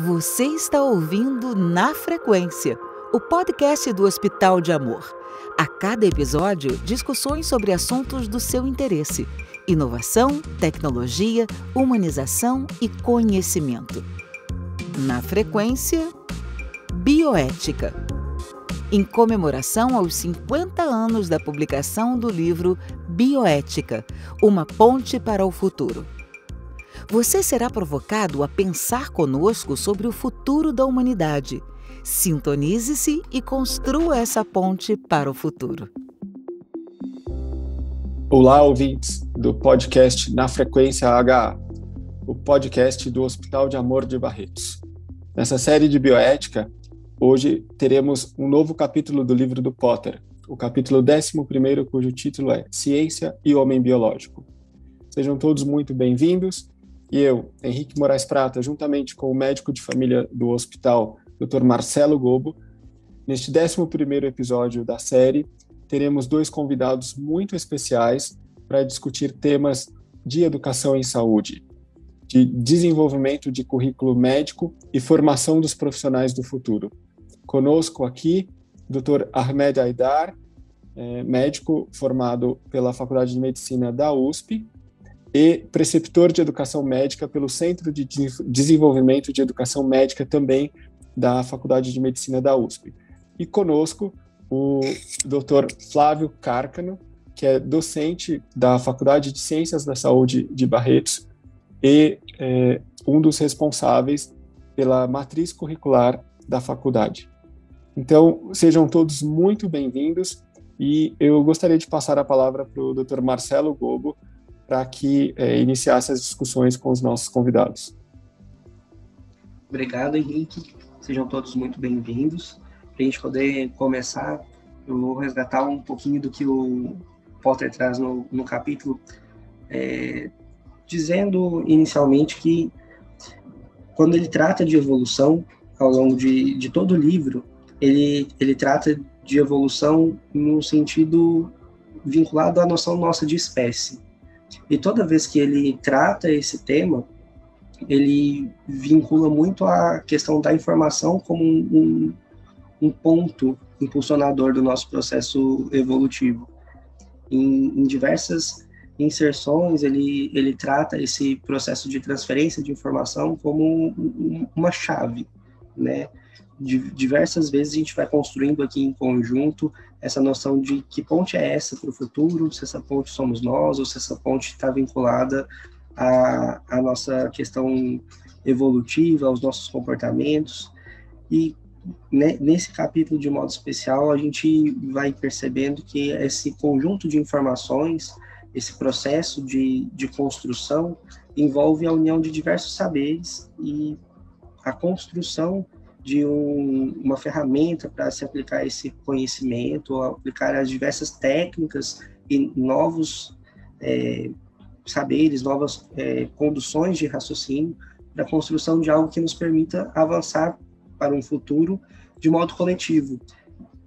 Você está ouvindo Na Frequência, o podcast do Hospital de Amor. A cada episódio, discussões sobre assuntos do seu interesse: inovação, tecnologia, humanização e conhecimento. Na Frequência, Bioética. Em comemoração aos 50 anos da publicação do livro Bioética, uma ponte para o futuro. Você será provocado a pensar conosco sobre o futuro da humanidade. Sintonize-se e construa essa ponte para o futuro. Olá, ouvintes do podcast Na Frequência HA, o podcast do Hospital de Amor de Barretos. Nessa série de bioética, hoje teremos um novo capítulo do livro do Potter, o capítulo 11º, cujo título é Ciência e Homem Biológico. Sejam todos muito bem-vindos. E eu, Henrique Moraes Prata, juntamente com o médico de família do hospital, Dr. Marcelo Gobo, neste 11º episódio da série, teremos dois convidados muito especiais para discutir temas de educação em saúde, de desenvolvimento de currículo médico e formação dos profissionais do futuro. Conosco aqui, Dr. Ahmed Aidar, médico formado pela Faculdade de Medicina da USP, e preceptor de educação médica pelo Centro de Desenvolvimento de Educação Médica também da Faculdade de Medicina da USP. E conosco o Dr. Flávio Cárcano, que é docente da Faculdade de Ciências da Saúde de Barretos e um dos responsáveis pela matriz curricular da faculdade. Então, sejam todos muito bem-vindos e eu gostaria de passar a palavra para o Dr. Marcelo Gobo, para que iniciasse as discussões com os nossos convidados. Obrigado, Henrique. Sejam todos muito bem-vindos. Para a gente poder começar, eu vou resgatar um pouquinho do que o Potter traz no capítulo, dizendo inicialmente que quando ele trata de evolução, ao longo de todo o livro, ele trata de evolução no sentido vinculado à noção nossa de espécie. E toda vez que ele trata esse tema, ele vincula muito a questão da informação como um ponto impulsionador do nosso processo evolutivo. Em diversas inserções, ele trata esse processo de transferência de informação como uma chave, né? Diversas vezes a gente vai construindo aqui em conjunto essa noção de que ponte é essa para o futuro, se essa ponte somos nós, ou se essa ponte está vinculada à nossa questão evolutiva, aos nossos comportamentos. E nesse capítulo, de modo especial, a gente vai percebendo que esse conjunto de informações, esse processo de construção, envolve a união de diversos saberes e a construção de uma ferramenta para se aplicar esse conhecimento, ou aplicar as diversas técnicas e novos saberes, novas conduções de raciocínio para a construção de algo que nos permita avançar para um futuro de modo coletivo.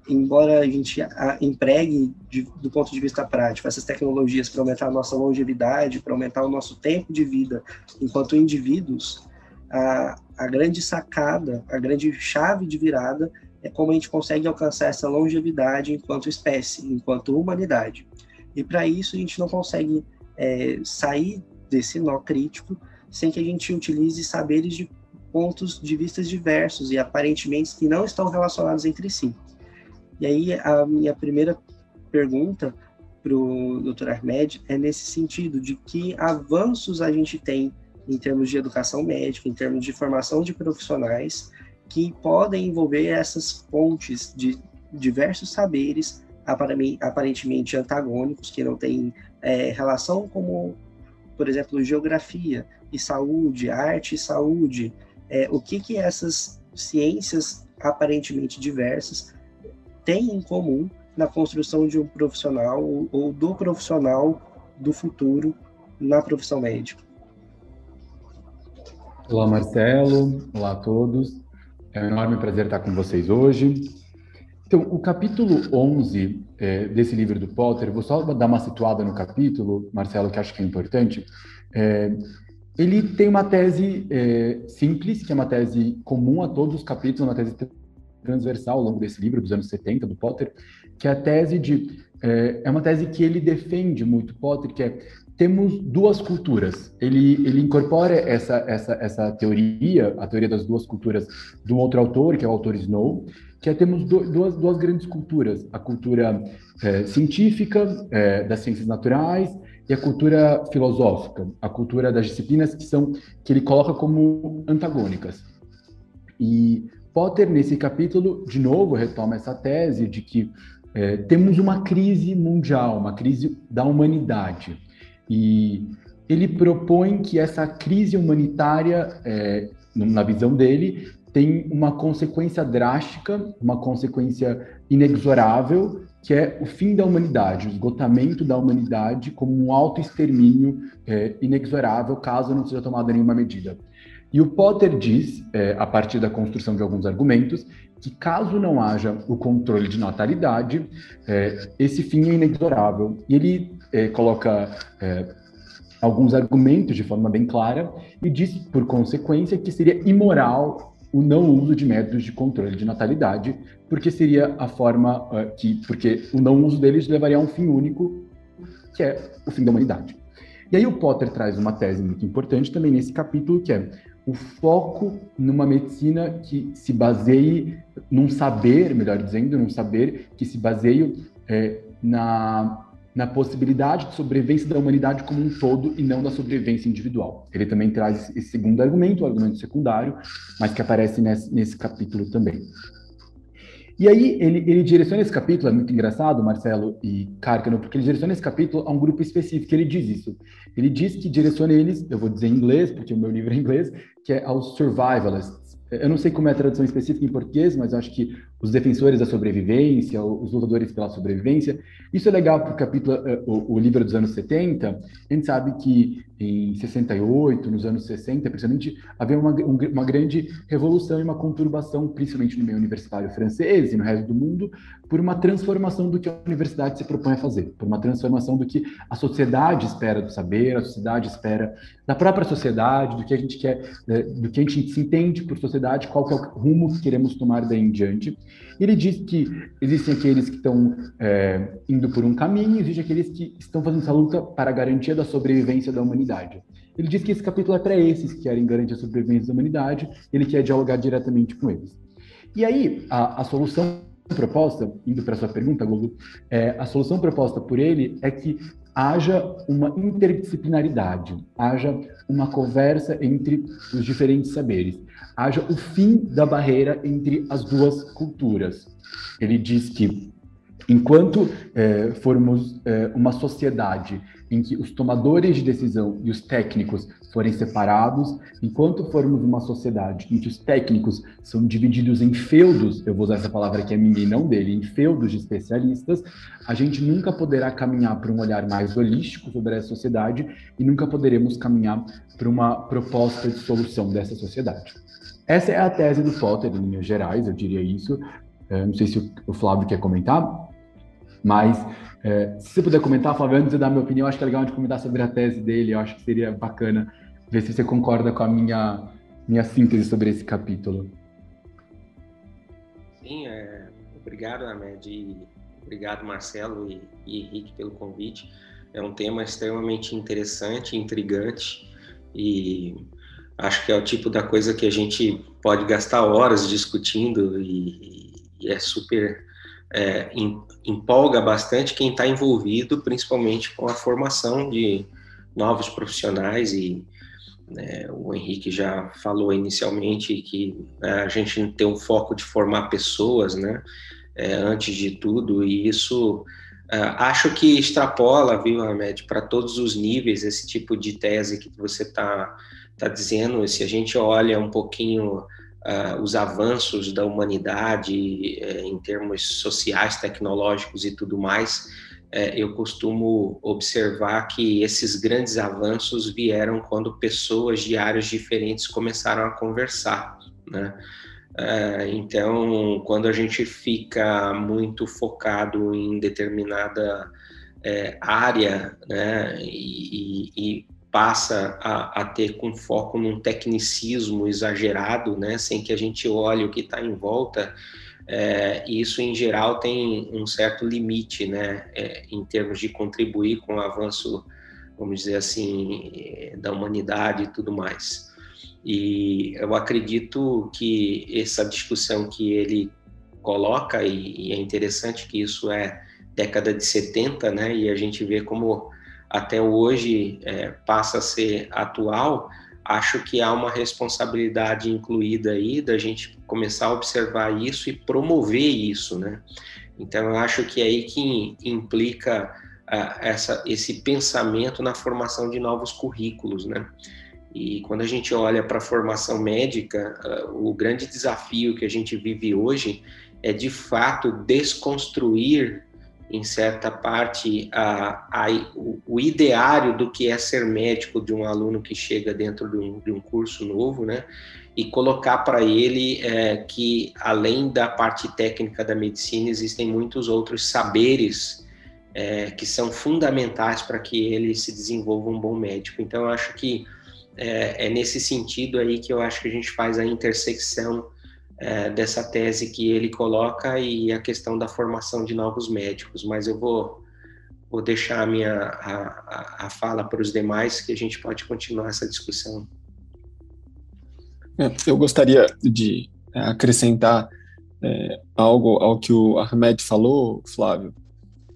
Embora a gente empregue, do ponto de vista prático, essas tecnologias para aumentar a nossa longevidade, para aumentar o nosso tempo de vida enquanto indivíduos, a grande sacada, a grande chave de virada é como a gente consegue alcançar essa longevidade enquanto espécie, enquanto humanidade. E para isso a gente não consegue sair desse nó crítico sem que a gente utilize saberes de pontos de vista diversos e aparentemente que não estão relacionados entre si. E aí a minha primeira pergunta para o Dr. Ahmed é nesse sentido, de que avanços a gente tem em termos de educação médica, em termos de formação de profissionais, que podem envolver essas pontes de diversos saberes aparentemente antagônicos, que não têm relação, como, por exemplo, geografia e saúde, arte e saúde. O que essas ciências aparentemente diversas têm em comum na construção de um profissional ou do profissional do futuro na profissão médica? Olá, Marcelo. Olá a todos. É um enorme prazer estar com vocês hoje. Então, o capítulo 11 desse livro do Potter, vou só dar uma situada no capítulo, Marcelo, que acho que é importante. ele tem uma tese simples, que é uma tese comum a todos os capítulos, uma tese transversal ao longo desse livro, dos anos 70, do Potter, que é a tese de... é uma tese que ele defende muito, Potter, que é: temos duas culturas. Ele incorpora essa teoria, a teoria das duas culturas, de um outro autor, que é o autor Snow, que é: temos duas grandes culturas, a cultura científica, das ciências naturais, e a cultura filosófica, a cultura das disciplinas que ele coloca como antagônicas. E Potter, nesse capítulo, de novo, retoma essa tese de que temos uma crise mundial, uma crise da humanidade. E ele propõe que essa crise humanitária, na visão dele, tem uma consequência drástica, uma consequência inexorável, que é o fim da humanidade, o esgotamento da humanidade como um autoextermínio inexorável, caso não seja tomada nenhuma medida. E o Potter diz, a partir da construção de alguns argumentos, que caso não haja o controle de natalidade, esse fim é inexorável. E ele coloca alguns argumentos de forma bem clara e diz, por consequência, que seria imoral o não uso de métodos de controle de natalidade, porque seria a forma porque o não uso deles levaria a um fim único, que é o fim da humanidade. E aí o Potter traz uma tese muito importante também nesse capítulo, que é o foco numa medicina que se baseie num saber, melhor dizendo, num saber que se baseie na possibilidade de sobrevivência da humanidade como um todo e não da sobrevivência individual. Ele também traz esse segundo argumento, o argumento secundário, mas que aparece nesse capítulo também. E aí ele direciona esse capítulo, é muito engraçado, Marcelo e Cárcano, porque ele direciona esse capítulo a um grupo específico, ele diz isso. Ele diz que direciona eles, eu vou dizer em inglês, porque o meu livro é em inglês, que é aos survivalists. Eu não sei como é a tradução específica em português, mas eu acho que os defensores da sobrevivência, os lutadores pela sobrevivência. Isso é legal para o capítulo, o livro dos anos 70. A gente sabe que em 68, nos anos 60, principalmente, havia uma grande revolução e uma conturbação, principalmente no meio universitário francês e no resto do mundo, por uma transformação do que a universidade se propõe a fazer, por uma transformação do que a sociedade espera do saber, a sociedade espera da própria sociedade, do que a gente quer, do que a gente se entende por sociedade, qual que é o rumo que queremos tomar daí em diante. Ele diz que existem aqueles que estão indo por um caminho, existem aqueles que estão fazendo essa luta para a garantia da sobrevivência da humanidade. Ele diz que esse capítulo é para esses que querem garantir a sobrevivência da humanidade, ele quer dialogar diretamente com eles. E aí, a solução proposta, indo para a sua pergunta, Globo, a solução proposta por ele é que haja uma interdisciplinaridade, haja uma conversa entre os diferentes saberes, haja o fim da barreira entre as duas culturas. Ele diz que, enquanto formos uma sociedade em que os tomadores de decisão e os técnicos forem separados, enquanto formos uma sociedade em que os técnicos são divididos em feudos, eu vou usar essa palavra que é minha e não dele, em feudos de especialistas, a gente nunca poderá caminhar para um olhar mais holístico sobre essa sociedade e nunca poderemos caminhar para uma proposta de solução dessa sociedade. Essa é a tese do Potter, em linhas gerais, eu diria isso. Não sei se o Flávio quer comentar, mas se você puder comentar, Flávio, antes de dar minha opinião, acho que é legal de comentar sobre a tese dele, eu acho que seria bacana ver se você concorda com a minha síntese sobre esse capítulo. Sim, obrigado, Ahmed, obrigado, Marcelo e Henrique, pelo convite. É um tema extremamente interessante, intrigante, e acho que é o tipo da coisa que a gente pode gastar horas discutindo e é super... empolga bastante quem está envolvido, principalmente com a formação de novos profissionais, e o Henrique já falou inicialmente que a gente tem um foco de formar pessoas, né, antes de tudo, e isso acho que extrapola, viu, Ahmed, para todos os níveis esse tipo de tese que você está dizendo. Se a gente olha um pouquinho os avanços da humanidade em termos sociais, tecnológicos e tudo mais, eu costumo observar que esses grandes avanços vieram quando pessoas de áreas diferentes começaram a conversar, né? Então, quando a gente fica muito focado em determinada área, né, e passa a ter com foco num tecnicismo exagerado, né, sem que a gente olhe o que está em volta, isso em geral tem um certo limite, né, em termos de contribuir com o avanço, vamos dizer assim, da humanidade e tudo mais. E eu acredito que essa discussão que ele coloca, e é interessante que isso é década de 70, né, e a gente vê como até hoje passa a ser atual, acho que há uma responsabilidade incluída aí da gente começar a observar isso e promover isso, né? Então, eu acho que é aí que implica esse pensamento na formação de novos currículos, né? E quando a gente olha para a formação médica, o grande desafio que a gente vive hoje é, de fato, desconstruir, em certa parte, o ideário do que é ser médico de um aluno que chega dentro de um curso novo, né? E colocar para ele que, além da parte técnica da medicina, existem muitos outros saberes que são fundamentais para que ele se desenvolva um bom médico. Então, eu acho que é nesse sentido aí que eu acho que a gente faz a intersecção dessa tese que ele coloca e a questão da formação de novos médicos. Mas eu vou deixar a fala para os demais, que a gente pode continuar essa discussão. Eu gostaria de acrescentar algo ao que o Ahmed falou, Flávio,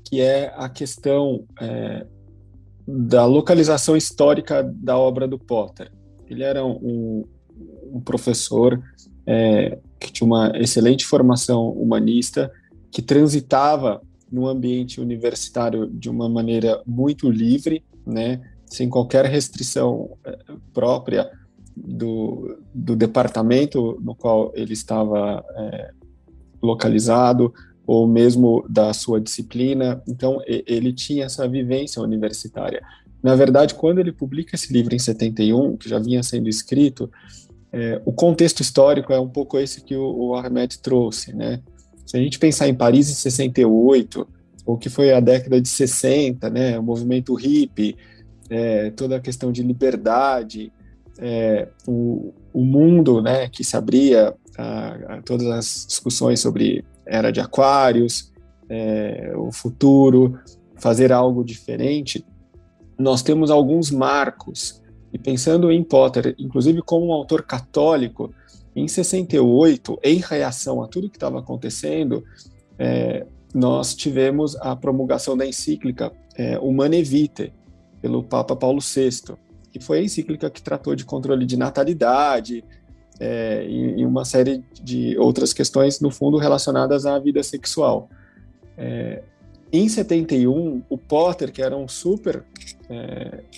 que é a questão da localização histórica da obra do Potter. Ele era um professor que tinha uma excelente formação humanista, que transitava no ambiente universitário de uma maneira muito livre, né, sem qualquer restrição própria do departamento no qual ele estava localizado, ou mesmo da sua disciplina. Então, ele tinha essa vivência universitária. Na verdade, quando ele publica esse livro em 71, que já vinha sendo escrito, o contexto histórico é um pouco esse que o Ahmed trouxe, né? Se a gente pensar em Paris em 68, ou que foi a década de 60, né, o movimento hippie, toda a questão de liberdade, o mundo, né, que se abria a todas as discussões sobre era de Aquários, o futuro, fazer algo diferente, nós temos alguns marcos. E pensando em Potter, inclusive como um autor católico, em 68, em reação a tudo que estava acontecendo, nós tivemos a promulgação da encíclica Humanae Vitae, pelo Papa Paulo VI, que foi a encíclica que tratou de controle de natalidade, e uma série de outras questões, no fundo, relacionadas à vida sexual. Em 71, o Potter, que era um super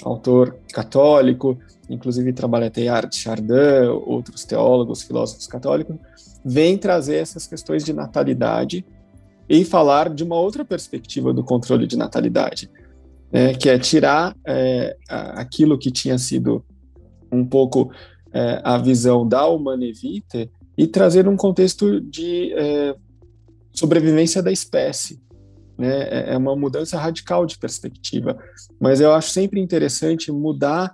autor católico, inclusive trabalha Teilhard de Chardin, outros teólogos, filósofos católicos, vem trazer essas questões de natalidade e falar de uma outra perspectiva do controle de natalidade, que é tirar aquilo que tinha sido um pouco a visão da Humanae Vitae e trazer um contexto de sobrevivência da espécie. Né? É uma mudança radical de perspectiva, mas eu acho sempre interessante mudar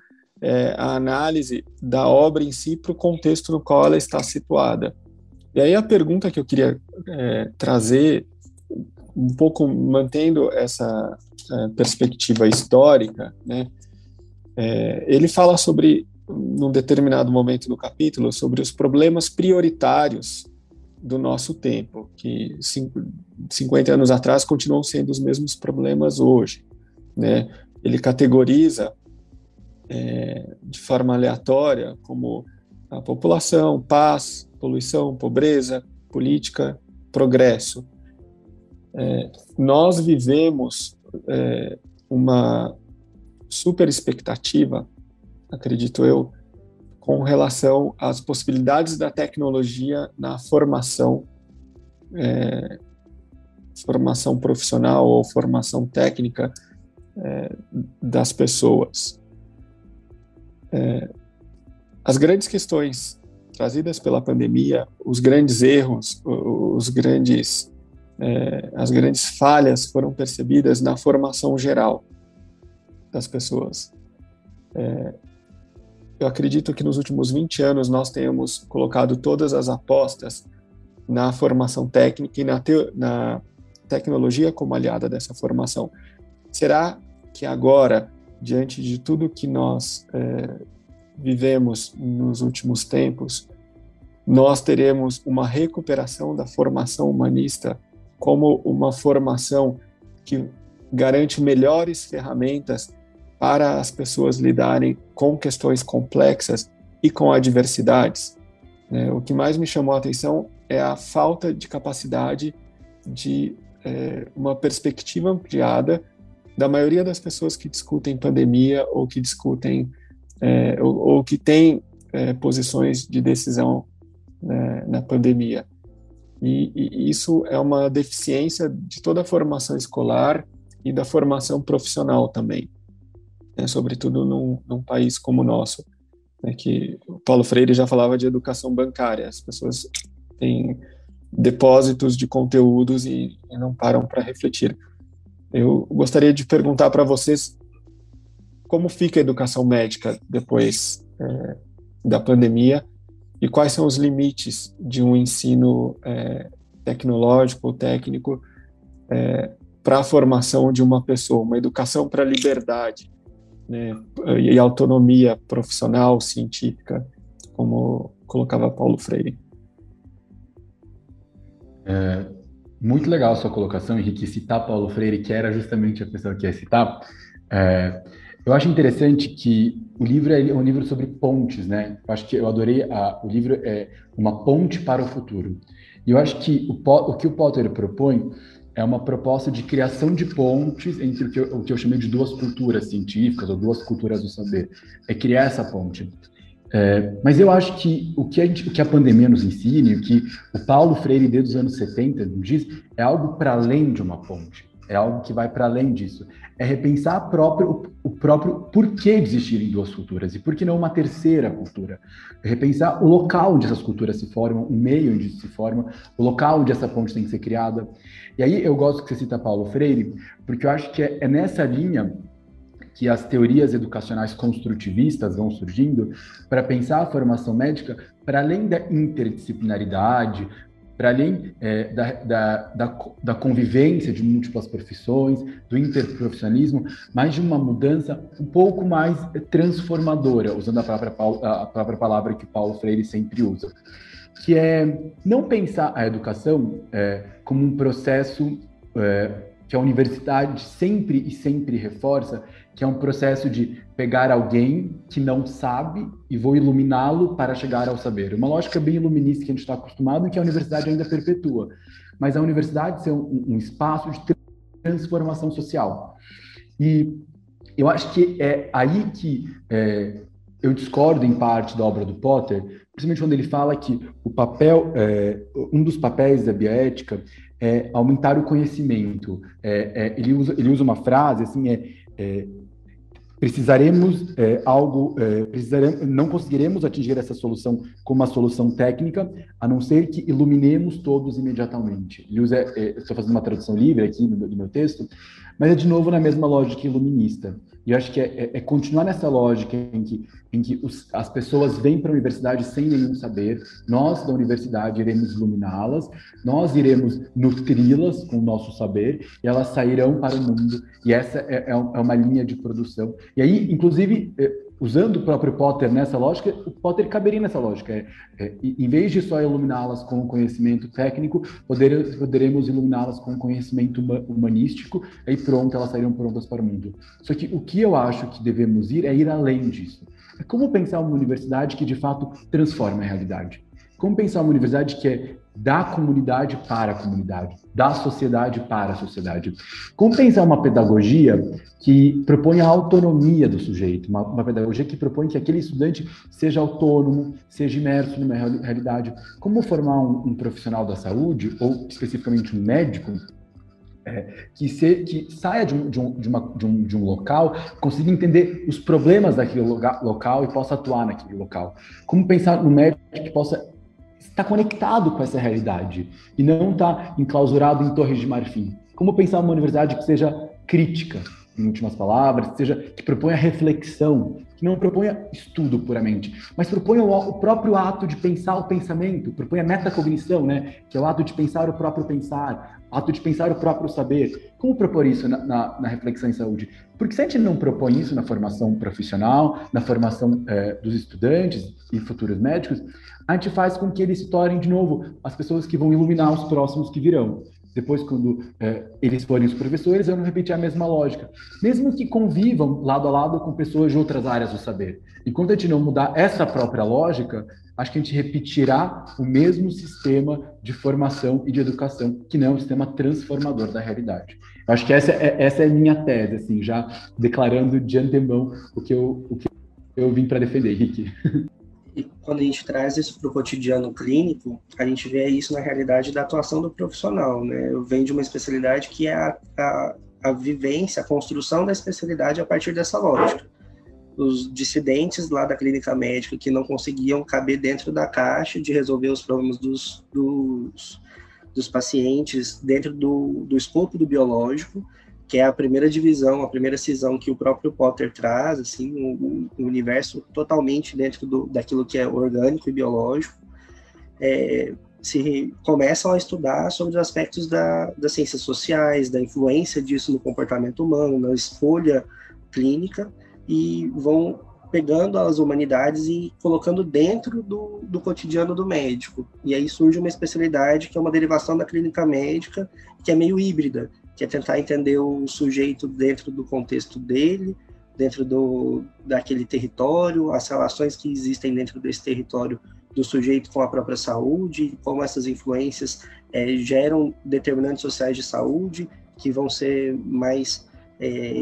a análise da obra em si para o contexto no qual ela está situada. E aí a pergunta que eu queria trazer, um pouco mantendo essa perspectiva histórica, né? Ele fala sobre, num determinado momento do capítulo, sobre os problemas prioritários do nosso tempo, que 50 anos atrás continuam sendo os mesmos problemas hoje, né? Ele categoriza de forma aleatória como a população, paz, poluição, pobreza, política, progresso. Nós vivemos uma super expectativa, acredito eu, com relação às possibilidades da tecnologia na formação profissional ou formação técnica das pessoas. As grandes questões trazidas pela pandemia, os grandes erros, as grandes falhas foram percebidas na formação geral das pessoas. Eu acredito que nos últimos 20 anos nós tenhamos colocado todas as apostas na formação técnica e na tecnologia como aliada dessa formação. Será que agora, diante de tudo que nós vivemos nos últimos tempos, nós teremos uma recuperação da formação humanista como uma formação que garante melhores ferramentas para as pessoas lidarem com questões complexas e com adversidades? O que mais me chamou a atenção é a falta de capacidade de uma perspectiva ampliada da maioria das pessoas que discutem pandemia ou que discutem ou que têm posições de decisão na pandemia. E isso é uma deficiência de toda a formação escolar e da formação profissional também, sobretudo num país como o nosso, que o Paulo Freire já falava de educação bancária. As pessoas têm depósitos de conteúdos e não param para refletir. Eu gostaria de perguntar para vocês como fica a educação médica depois da pandemia e quais são os limites de um ensino tecnológico ou técnico para a formação de uma pessoa, uma educação para a liberdade, e autonomia profissional, científica, como colocava Paulo Freire. Muito legal a sua colocação, Henrique, citar Paulo Freire, que era justamente a pessoa que ia citar. Eu acho interessante que o livro é um livro sobre pontes, né? Eu acho que eu adorei, o livro é uma ponte para o futuro. E eu acho que o que o Potter propõe é uma proposta de criação de pontes entre o que eu chamei de duas culturas científicas, ou duas culturas do saber. É criar essa ponte. Mas eu acho que o que a pandemia nos ensina, o que o Paulo Freire, desde os anos 70, nos diz, é algo para além de uma ponte. É algo que vai para além disso. É repensar o próprio porquê de existirem duas culturas e por que não uma terceira cultura. É repensar o local onde essas culturas se formam, o meio onde se formam, o local onde essa ponte tem que ser criada. E aí eu gosto que você cita Paulo Freire, porque eu acho que é nessa linha que as teorias educacionais construtivistas vão surgindo para pensar a formação médica para além da interdisciplinaridade, para além da convivência de múltiplas profissões, do interprofissionalismo, mas de uma mudança um pouco mais transformadora, usando a própria palavra que Paulo Freire sempre usa, que é não pensar a educação como um processo que a universidade sempre reforça, que é um processo de pegar alguém que não sabe e vou iluminá-lo para chegar ao saber. Uma lógica bem iluminista que a gente está acostumado e que a universidade ainda perpetua. Mas a universidade ser um espaço de transformação social. E eu acho que é aí que eu discordo em parte da obra do Potter, principalmente quando ele fala que um dos papéis da bioética é aumentar o conhecimento. Ele usa uma frase assim, não conseguiremos atingir essa solução como uma solução técnica, a não ser que iluminemos todos imediatamente. Ele usa, estou fazendo uma tradução livre aqui do meu texto, mas é de novo na mesma lógica iluminista. E eu acho que é continuar nessa lógica em que as pessoas vêm para a universidade sem nenhum saber, nós da universidade iremos iluminá-las, nós iremos nutri-las com o nosso saber, e elas sairão para o mundo, e essa é uma linha de produção. E aí, inclusive, usando o próprio Potter nessa lógica, o Potter caberia nessa lógica. Em vez de só iluminá-las com conhecimento técnico, poderemos iluminá-las com conhecimento humanístico, e pronto, elas sairão prontas para o mundo. Só que o que eu acho que devemos ir além disso. É como pensar uma universidade que, de fato, transforma a realidade. Como pensar uma universidade que é da comunidade para a comunidade, da sociedade para a sociedade. Como pensar uma pedagogia que propõe a autonomia do sujeito, uma pedagogia que propõe que aquele estudante seja autônomo, seja imerso numa realidade. Como formar um profissional da saúde, ou especificamente um médico, que saia de um local, consiga entender os problemas daquele local e possa atuar naquele local. Como pensar no médico que possa estar conectado com essa realidade e não estar enclausurado em torres de marfim. Como pensar uma universidade que seja crítica, em últimas palavras, seja que proponha reflexão, que não proponha estudo puramente, mas proponha o próprio ato de pensar o pensamento, proponha metacognição, né, que é o ato de pensar o próprio pensar, ato de pensar o próprio saber. Como propor isso na reflexão em saúde? Porque se a gente não propõe isso na formação profissional, na formação dos estudantes e futuros médicos, a gente faz com que eles se tornem, de novo, as pessoas que vão iluminar os próximos que virão. Depois, quando eles forem os professores, eu não repetir a mesma lógica. Mesmo que convivam lado a lado com pessoas de outras áreas do saber. Enquanto a gente não mudar essa própria lógica, acho que a gente repetirá o mesmo sistema de formação e de educação, que não é um sistema transformador da realidade. Eu acho que essa é a minha tese, assim, já declarando de antemão o que eu vim para defender, Henrique. E quando a gente traz isso para o cotidiano clínico, a gente vê isso na realidade da atuação do profissional, né? Eu venho de uma especialidade que é a vivência, a construção da especialidade a partir dessa lógica. Os dissidentes lá da clínica médica que não conseguiam caber dentro da caixa de resolver os problemas dos pacientes dentro do escopo do biológico, que é a primeira divisão, a primeira cisão que o próprio Potter traz, assim, um universo totalmente dentro daquilo que é orgânico e biológico, se começam a estudar sobre os aspectos das ciências sociais, da influência disso no comportamento humano, na escolha clínica, e vão pegando as humanidades e colocando dentro do cotidiano do médico. E aí surge uma especialidade que é uma derivação da clínica médica, que é meio híbrida, que é tentar entender o sujeito dentro do contexto dele, dentro daquele território, as relações que existem dentro desse território do sujeito com a própria saúde, como essas influências geram determinantes sociais de saúde, que vão ser mais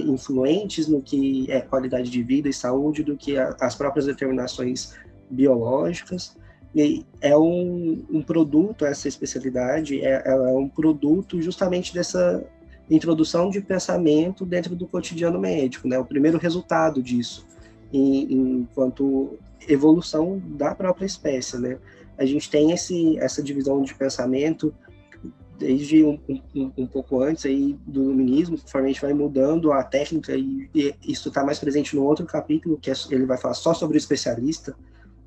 influentes no que é qualidade de vida e saúde do que as próprias determinações biológicas. E é um produto, essa especialidade, ela é um produto justamente dessa introdução de pensamento dentro do cotidiano médico, né? O primeiro resultado disso, enquanto evolução da própria espécie, né? A gente tem essa divisão de pensamento desde um pouco antes aí do iluminismo, conforme a gente vai mudando a técnica, e isso está mais presente no outro capítulo, que ele vai falar só sobre o especialista,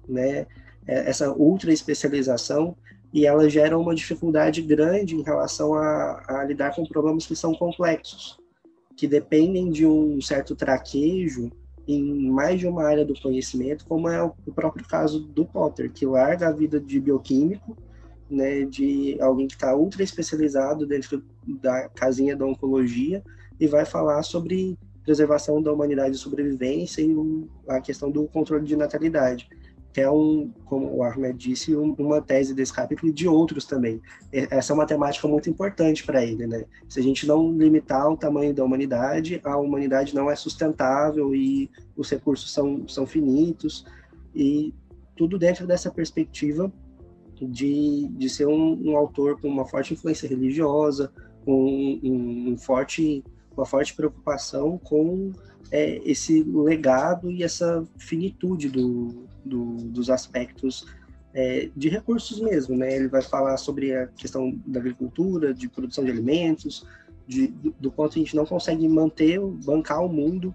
né? Essa ultra especialização, e ela gera uma dificuldade grande em relação a lidar com problemas que são complexos, que dependem de um certo traquejo em mais de uma área do conhecimento, como é o próprio caso do Potter, que larga a vida de bioquímico, né, de alguém que está ultra especializado dentro da casinha da oncologia, e vai falar sobre preservação da humanidade e sobrevivência e a questão do controle de natalidade, que é como o Ahmed disse, uma tese desse capítulo e de outros também. Essa é uma temática muito importante para ele, né? Se a gente não limitar o tamanho da humanidade, a humanidade não é sustentável e os recursos são finitos, e tudo dentro dessa perspectiva de ser um autor com uma forte influência religiosa, com uma forte preocupação com esse legado e essa finitude dos aspectos de recursos mesmo, né? Ele vai falar sobre a questão da agricultura, de produção de alimentos, do quanto a gente não consegue bancar o mundo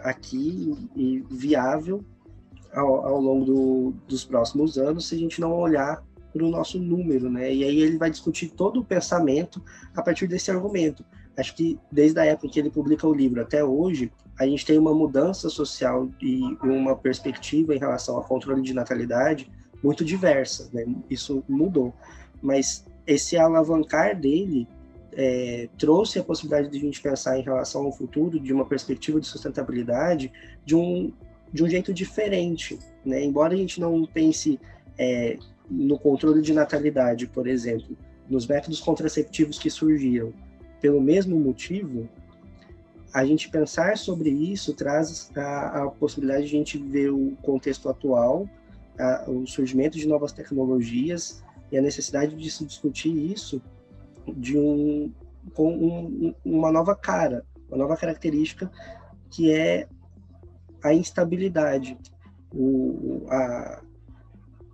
aqui e viável ao longo dos próximos anos, se a gente não olhar para o nosso número, né? E aí ele vai discutir todo o pensamento a partir desse argumento. Acho que desde a época que ele publica o livro até hoje, a gente tem uma mudança social e uma perspectiva em relação ao controle de natalidade muito diversa, né? Isso mudou. Mas esse alavancar dele trouxe a possibilidade de a gente pensar em relação ao futuro, de uma perspectiva de sustentabilidade, de um jeito diferente, né? Embora a gente não pense no controle de natalidade, por exemplo, nos métodos contraceptivos que surgiram pelo mesmo motivo, a gente pensar sobre isso traz a possibilidade de a gente ver o contexto atual, o surgimento de novas tecnologias e a necessidade de se discutir isso com uma nova cara, uma nova característica, que é a instabilidade,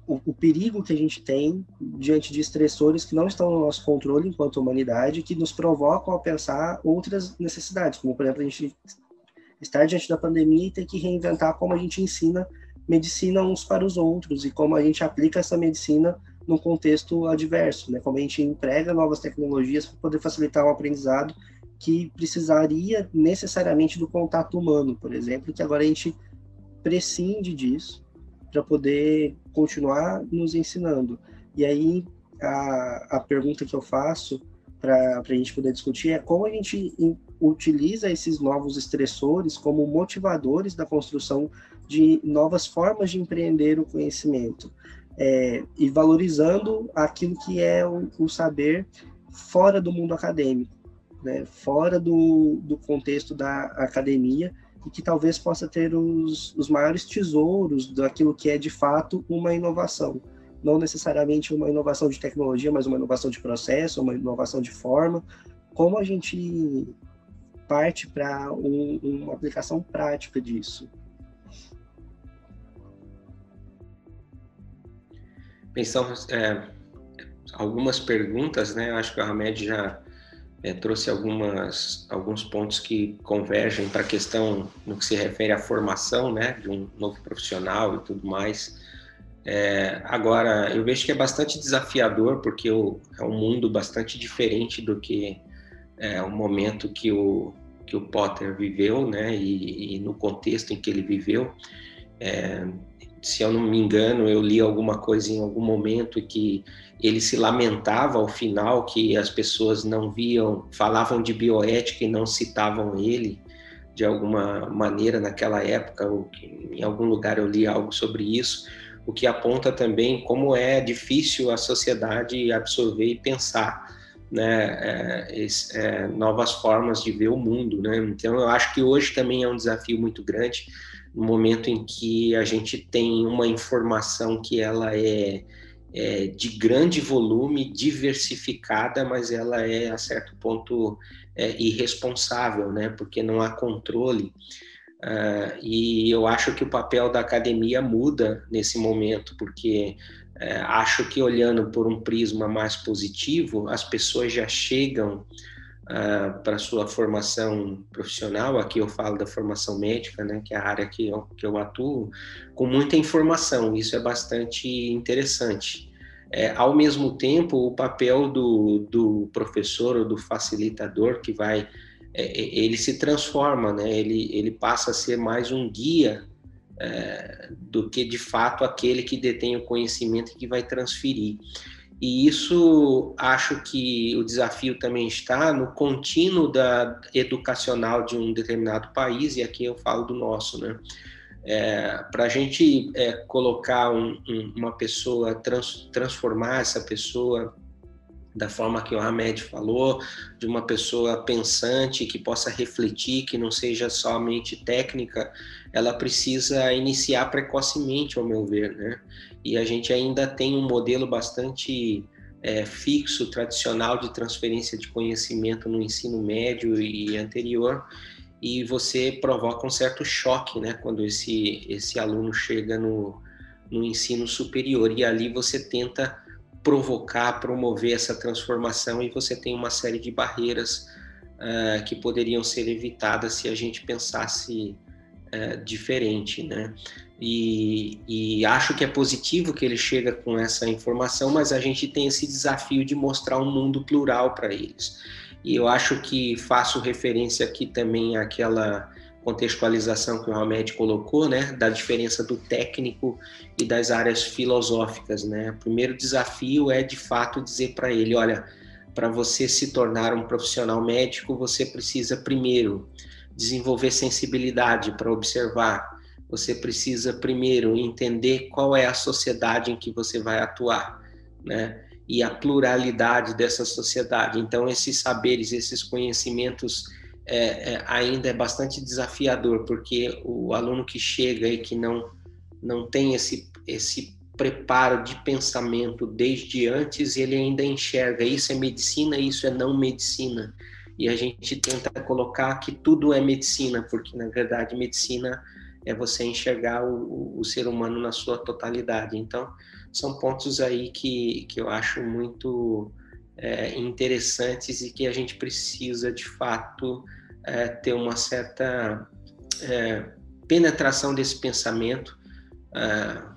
o perigo que a gente tem diante de estressores que não estão no nosso controle enquanto humanidade, que nos provocam a pensar outras necessidades, como, por exemplo, a gente estar diante da pandemia e ter que reinventar como a gente ensina medicina uns para os outros e como a gente aplica essa medicina num contexto adverso, né? Como a gente emprega novas tecnologias para poder facilitar o aprendizado que precisaria necessariamente do contato humano, por exemplo, que agora a gente prescinde disso para poder continuar nos ensinando. E aí a pergunta que eu faço para a gente poder discutir é como a gente utiliza esses novos estressores como motivadores da construção de novas formas de empreender o conhecimento, e valorizando aquilo que é o saber fora do mundo acadêmico, né? Fora do contexto da academia, e que talvez possa ter os maiores tesouros daquilo que é de fato uma inovação. Não necessariamente uma inovação de tecnologia, mas uma inovação de processo, uma inovação de forma. Como a gente parte para uma aplicação prática disso? Pensamos algumas perguntas, né? Eu acho que o Hamed já trouxe alguns pontos que convergem para a questão no que se refere à formação, né, de um novo profissional e tudo mais. Agora, eu vejo que é bastante desafiador, porque é um mundo bastante diferente do que o momento que o Potter viveu, né, e no contexto em que ele viveu. Se eu não me engano, eu li alguma coisa em algum momento que ele se lamentava ao final que as pessoas não falavam de bioética e não citavam ele de alguma maneira naquela época, ou que em algum lugar eu li algo sobre isso, o que aponta também como é difícil a sociedade absorver e pensar, né, novas formas de ver o mundo, né? Então eu acho que hoje também é um desafio muito grande, no momento em que a gente tem uma informação que ela é de grande volume, diversificada, mas ela é, a certo ponto, irresponsável, né? Porque não há controle. E eu acho que o papel da academia muda nesse momento, porque acho que, olhando por um prisma mais positivo, as pessoas já chegam para a sua formação profissional. Aqui eu falo da formação médica, né, que é a área que eu atuo, com muita informação. Isso é bastante interessante. Ao mesmo tempo, o papel do professor ou do facilitador que ele se transforma, né? Ele passa a ser mais um guia do que, de fato, aquele que detém o conhecimento e que vai transferir. E isso, acho que o desafio também está no contínuo educacional de um determinado país, e aqui eu falo do nosso, né? Para a gente colocar uma pessoa, transformar essa pessoa da forma que o Hamed falou, de uma pessoa pensante, que possa refletir, que não seja somente técnica, ela precisa iniciar precocemente, ao meu ver, né? E a gente ainda tem um modelo bastante fixo, tradicional, de transferência de conhecimento no ensino médio e anterior, e você provoca um certo choque, né, quando esse aluno chega no ensino superior, e ali você tenta promover essa transformação, e você tem uma série de barreiras que poderiam ser evitadas se a gente pensasse diferente, né? E acho que é positivo que ele chega com essa informação, mas a gente tem esse desafio de mostrar um mundo plural para eles. E eu acho que faço referência aqui também àquela contextualização que o Hamed colocou, né, da diferença do técnico e das áreas filosóficas, né? O primeiro desafio é, de fato, dizer para ele, olha, para você se tornar um profissional médico, você precisa, primeiro, desenvolver sensibilidade para observar. Você precisa, primeiro, entender qual é a sociedade em que você vai atuar, né? E a pluralidade dessa sociedade. Então, esses saberes, esses conhecimentos ainda é bastante desafiador, porque o aluno que chega e que não tem esse preparo de pensamento desde antes, ele ainda enxerga isso é medicina, isso é não medicina. E a gente tenta colocar que tudo é medicina, porque, na verdade, medicina é você enxergar o ser humano na sua totalidade. Então, são pontos aí que eu acho muito interessantes e que a gente precisa, de fato, ter uma certa penetração desse pensamento.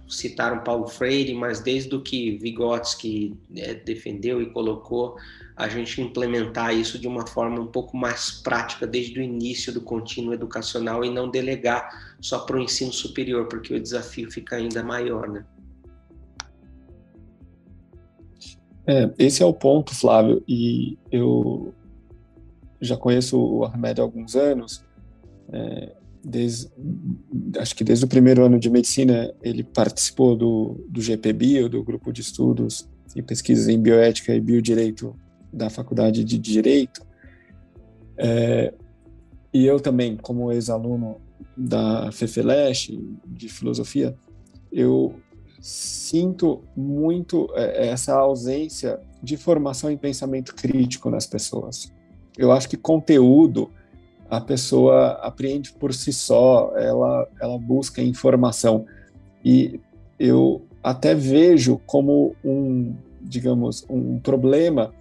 Citaram Paulo Freire, mas desde o que Vygotsky defendeu e colocou, a gente implementar isso de uma forma um pouco mais prática desde o início do contínuo educacional e não delegar só para o ensino superior, porque o desafio fica ainda maior, né? Esse é o ponto, Flávio, e eu já conheço o Ahmed há alguns anos. Acho que desde o primeiro ano de medicina ele participou do GPBio, do Grupo de Estudos e Pesquisas em Bioética e Biodireito da Faculdade de Direito, e eu também, como ex-aluno da FEFELESH, de Filosofia, eu sinto muito essa ausência de formação em pensamento crítico nas pessoas. Eu acho que conteúdo a pessoa apreende por si só, ela busca informação. E eu até vejo como digamos, um problema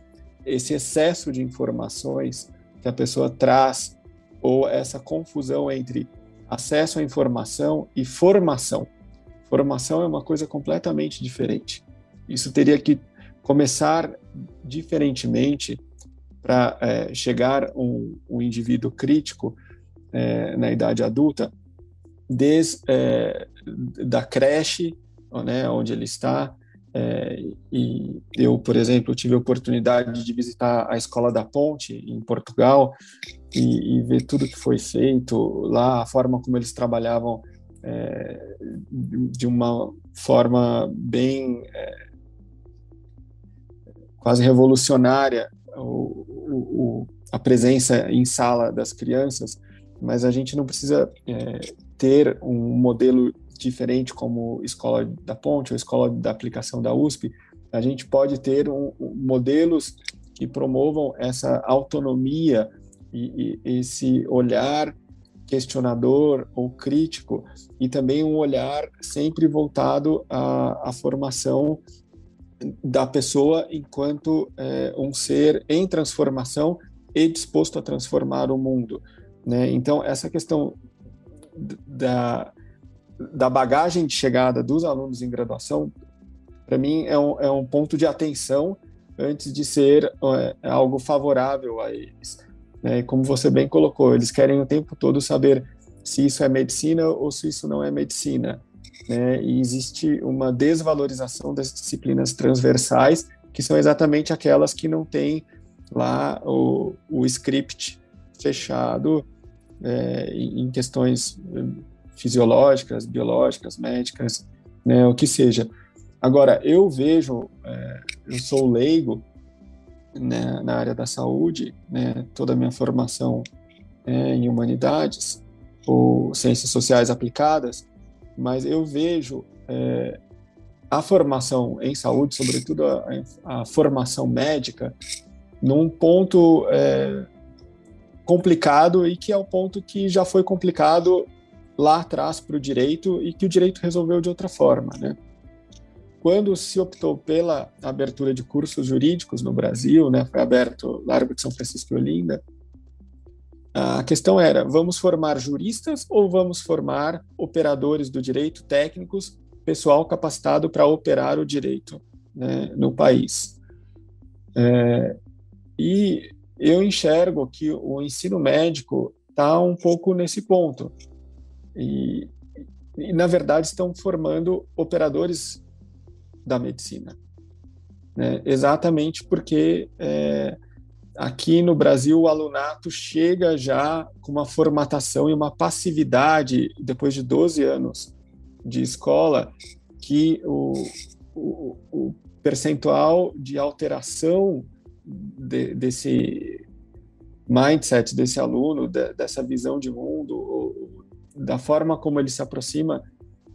esse excesso de informações que a pessoa traz, ou essa confusão entre acesso à informação e formação. Formação é uma coisa completamente diferente. Isso teria que começar diferentemente para chegar um indivíduo crítico na idade adulta, desde da creche, né, onde ele está. E eu, por exemplo, tive a oportunidade de visitar a Escola da Ponte, em Portugal, e ver tudo que foi feito lá, a forma como eles trabalhavam de uma forma bem quase revolucionária, a presença em sala das crianças, mas a gente não precisa ter um modelo diferente como Escola da Ponte ou Escola da Aplicação da USP. A gente pode ter modelos que promovam essa autonomia e esse olhar questionador ou crítico, e também um olhar sempre voltado à formação da pessoa enquanto um ser em transformação e disposto a transformar o mundo, né? Então, essa questão da bagagem de chegada dos alunos em graduação, para mim, é um ponto de atenção antes de ser algo favorável a eles, né? Como você bem colocou, eles querem o tempo todo saber se isso é medicina ou se isso não é medicina, né? E existe uma desvalorização das disciplinas transversais, que são exatamente aquelas que não têm lá o script fechado em questões fisiológicas, biológicas, médicas, né, o que seja. Agora, eu vejo, eu sou leigo, né, na área da saúde, né, toda a minha formação em humanidades ou ciências sociais aplicadas, mas eu vejo a formação em saúde, sobretudo a formação médica, num ponto complicado, e que é o ponto que já foi complicado lá atrás para o direito e que o direito resolveu de outra forma, né? Quando se optou pela abertura de cursos jurídicos no Brasil, né, foi aberto Largo de São Francisco e Olinda, a questão era: vamos formar juristas ou vamos formar operadores do direito, técnicos, pessoal capacitado para operar o direito, né, no país? E eu enxergo que o ensino médico está um pouco nesse ponto. E, na verdade, estão formando operadores da medicina, né? Exatamente porque aqui no Brasil o alunato chega já com uma formatação e uma passividade, depois de 12 anos de escola, que o percentual de alteração desse mindset desse aluno, dessa visão de mundo, da forma como ele se aproxima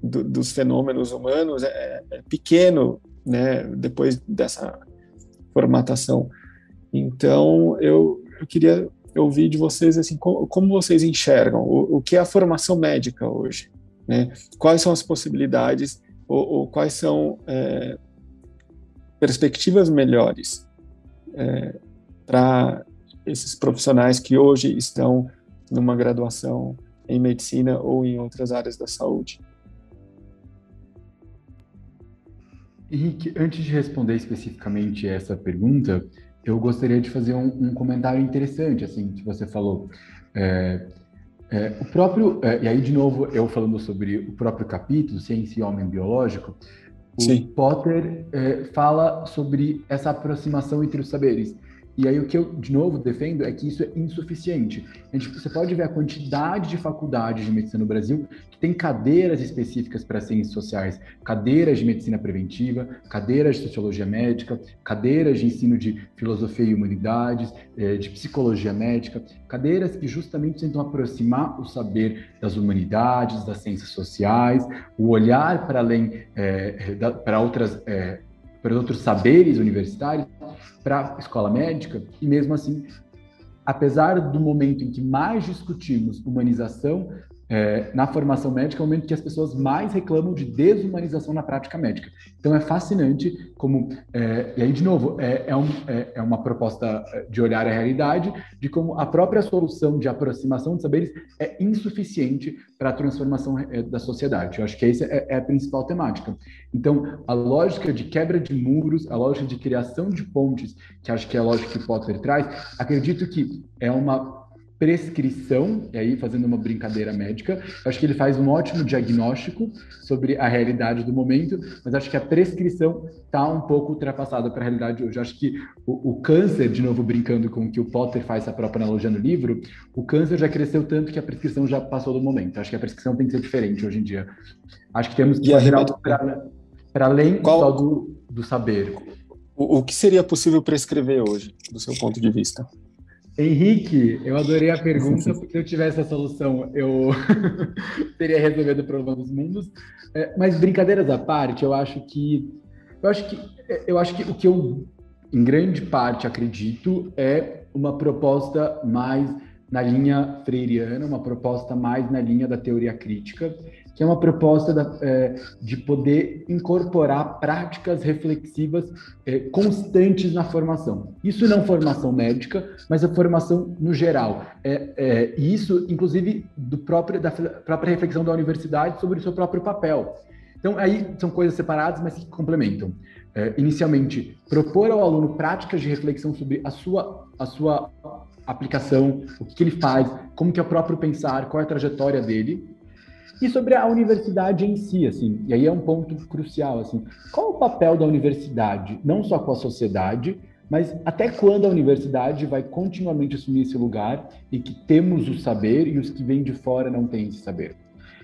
dos fenômenos humanos é pequeno, né, depois dessa formatação. Então, eu queria ouvir de vocês assim, como vocês enxergam o que é a formação médica hoje? né? Quais são as possibilidades ou quais são perspectivas melhores para esses profissionais que hoje estão numa graduação em medicina ou em outras áreas da saúde? Henrique, antes de responder especificamente essa pergunta, eu gostaria de fazer um comentário interessante, assim, que você falou. O próprio, e aí de novo eu falando sobre o próprio capítulo, Ciência e Homem Biológico, Sim. o Potter fala sobre essa aproximação entre os saberes. E aí o que eu, de novo, defendo é que isso é insuficiente. Você pode ver a quantidade de faculdades de medicina no Brasil que tem cadeiras específicas para ciências sociais, cadeiras de medicina preventiva, cadeiras de sociologia médica, cadeiras de ensino de filosofia e humanidades, de psicologia médica, cadeiras que justamente tentam aproximar o saber das humanidades, das ciências sociais, o olhar para além, para outros saberes universitários, para a escola médica, e mesmo assim, apesar do momento em que mais discutimos humanização na formação médica, é o momento que as pessoas mais reclamam de desumanização na prática médica. Então é fascinante como, e aí de novo, é uma proposta de olhar a realidade, de como a própria solução de aproximação de saberes é insuficiente para a transformação da sociedade. Eu acho que essa é a principal temática. Então, a lógica de quebra de muros, a lógica de criação de pontes, que acho que é a lógica que Potter traz, acredito que é uma prescrição, e aí fazendo uma brincadeira médica, eu acho que ele faz um ótimo diagnóstico sobre a realidade do momento, mas acho que a prescrição está um pouco ultrapassada para a realidade hoje. Eu acho que o câncer, de novo brincando com o que o Potter faz a própria analogia no livro, o câncer já cresceu tanto que a prescrição já passou do momento. Eu acho que a prescrição tem que ser diferente hoje em dia. Acho que temos que fazer algo para além só do saber. O que seria possível prescrever hoje, do seu ponto de vista? Henrique, eu adorei a pergunta, porque se eu tivesse a solução, eu teria resolvido o problema dos mundos. Mas brincadeiras à parte, eu acho que o que eu, em grande parte, acredito é uma proposta mais na linha freiriana, uma proposta mais na linha da teoria crítica, que é uma proposta de poder incorporar práticas reflexivas constantes na formação. Isso não formação médica, mas a formação no geral. E isso, inclusive, da própria reflexão da universidade sobre o seu próprio papel. Então, aí são coisas separadas, mas que complementam. Inicialmente, propor ao aluno práticas de reflexão sobre a sua aplicação, o que ele faz, como que é o próprio pensar, qual é a trajetória dele. E sobre a universidade em si, assim, e aí é um ponto crucial, assim, qual o papel da universidade, não só com a sociedade, mas até quando a universidade vai continuamente assumir esse lugar e que temos o saber e os que vêm de fora não têm esse saber.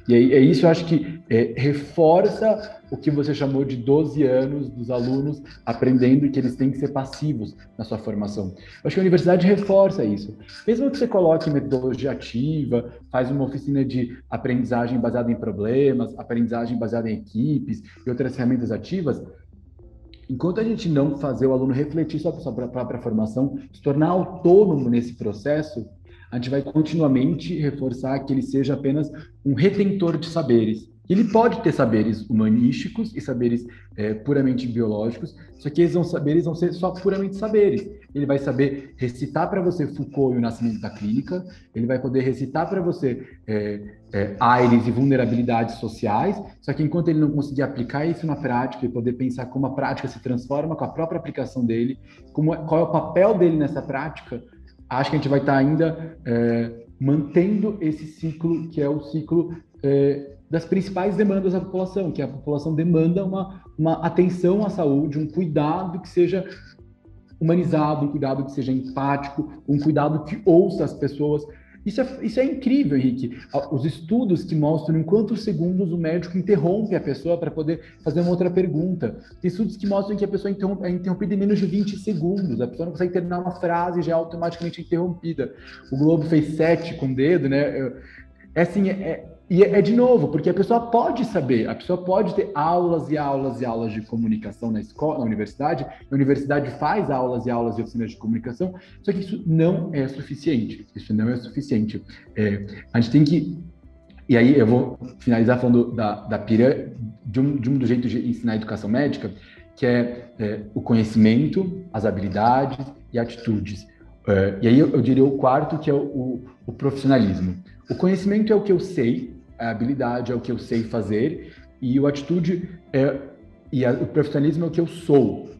E aí, isso eu acho que reforça o que você chamou de 12 anos dos alunos aprendendo que eles têm que ser passivos na sua formação. Eu acho que a universidade reforça isso. Mesmo que você coloque metodologia ativa, faz uma oficina de aprendizagem baseada em problemas, aprendizagem baseada em equipes e outras ferramentas ativas, enquanto a gente não fazer o aluno refletir sobre a sua própria formação, se tornar autônomo nesse processo, a gente vai continuamente reforçar que ele seja apenas um retentor de saberes. Ele pode ter saberes humanísticos e saberes puramente biológicos, só que esses saberes vão ser só puramente saberes. Ele vai saber recitar para você Foucault e o Nascimento da Clínica, ele vai poder recitar para você Aires e vulnerabilidades sociais, só que enquanto ele não conseguir aplicar isso na prática e poder pensar como a prática se transforma com a própria aplicação dele, qual é o papel dele nessa prática, acho que a gente vai estar ainda mantendo esse ciclo, que é o ciclo das principais demandas da população, que a população demanda uma atenção à saúde, um cuidado que seja humanizado, um cuidado que seja empático, um cuidado que ouça as pessoas. Isso é incrível, Henrique. Os estudos que mostram em quantos segundos o médico interrompe a pessoa para poder fazer uma outra pergunta. Tem estudos que mostram que a pessoa é interrompida em menos de 20 segundos. A pessoa não consegue terminar uma frase e já é automaticamente interrompida. O Globo fez 7 com o dedo, né? E é de novo, porque a pessoa pode saber, a pessoa pode ter aulas e aulas e aulas de comunicação na escola, na universidade, a universidade faz aulas e aulas de oficinas de comunicação, só que isso não é suficiente. Isso não é suficiente. A gente tem que E aí eu vou finalizar falando da pirâmide, de um dos jeitos de ensinar a educação médica, que é o conhecimento, as habilidades e atitudes. E aí eu diria o quarto, que é o profissionalismo. O conhecimento é o que eu sei, a habilidade é o que eu sei fazer, e a atitude o profissionalismo é o que eu sou.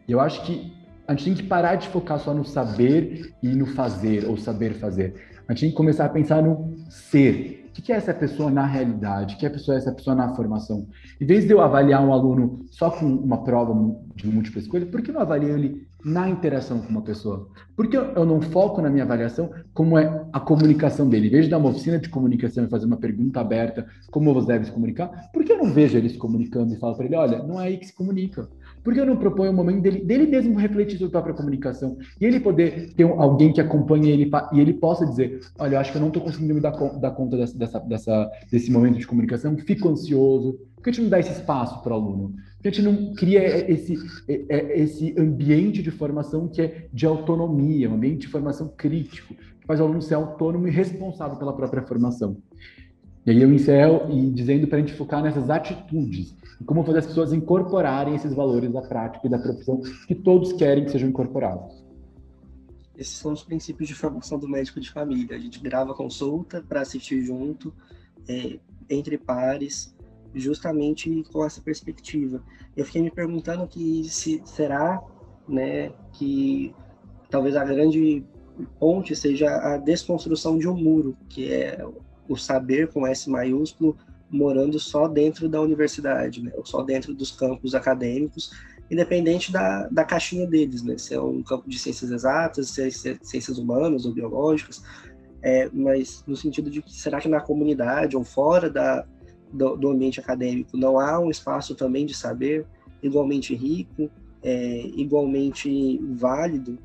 E eu acho que a gente tem que parar de focar só no saber e no fazer, ou saber fazer. A gente tem que começar a pensar no ser. O que é essa pessoa na realidade? O que é essa pessoa na formação? Em vez de eu avaliar um aluno só com uma prova de múltipla escolha, por que não avalio ele na interação com uma pessoa? Por que eu não foco na minha avaliação como é a comunicação dele? Em vez de dar uma oficina de comunicação e fazer uma pergunta aberta, como você deve se comunicar, por que eu não vejo ele se comunicando e falo para ele, olha, não é aí que se comunica? Por que eu não proponho um momento dele mesmo refletir sobre a própria comunicação? E ele poder ter alguém que acompanhe ele e ele possa dizer, olha, eu acho que eu não estou conseguindo me dar conta desse momento de comunicação, fico ansioso. Por que a gente não dá esse espaço para o aluno? Por que a gente não cria esse ambiente de formação que é de autonomia, um ambiente de formação crítico, que faz o aluno ser autônomo e responsável pela própria formação? E aí eu encerro dizendo para a gente focar nessas atitudes, e como fazer as pessoas incorporarem esses valores da prática e da profissão que todos querem que sejam incorporados. Esses são os princípios de formação do médico de família. A gente grava consulta para assistir junto, entre pares, justamente com essa perspectiva. Eu fiquei me perguntando será, né, que talvez a grande ponte seja a desconstrução de um muro, que é o saber com S maiúsculo, morando só dentro da universidade, né, ou só dentro dos campos acadêmicos, independente da caixinha deles, né, se é um campo de ciências exatas, se é ciências humanas ou biológicas, mas no sentido de que será que na comunidade ou fora do ambiente acadêmico não há um espaço também de saber igualmente rico, igualmente válido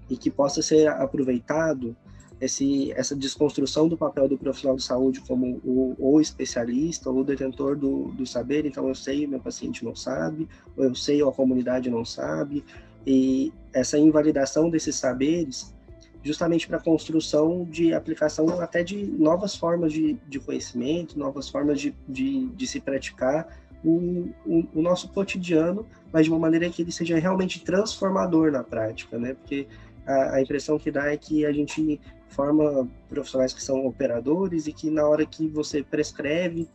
e que possa ser aproveitado, essa desconstrução do papel do profissional de saúde como o especialista ou o detentor do saber. Então eu sei, meu paciente não sabe, ou eu sei, ou a comunidade não sabe, e essa invalidação desses saberes justamente para a construção de aplicação até de novas formas de conhecimento, novas formas de se praticar o nosso cotidiano, mas de uma maneira que ele seja realmente transformador na prática, né? Porque a impressão que dá é que a gente forma profissionais que são operadores e que na hora que você prescreve,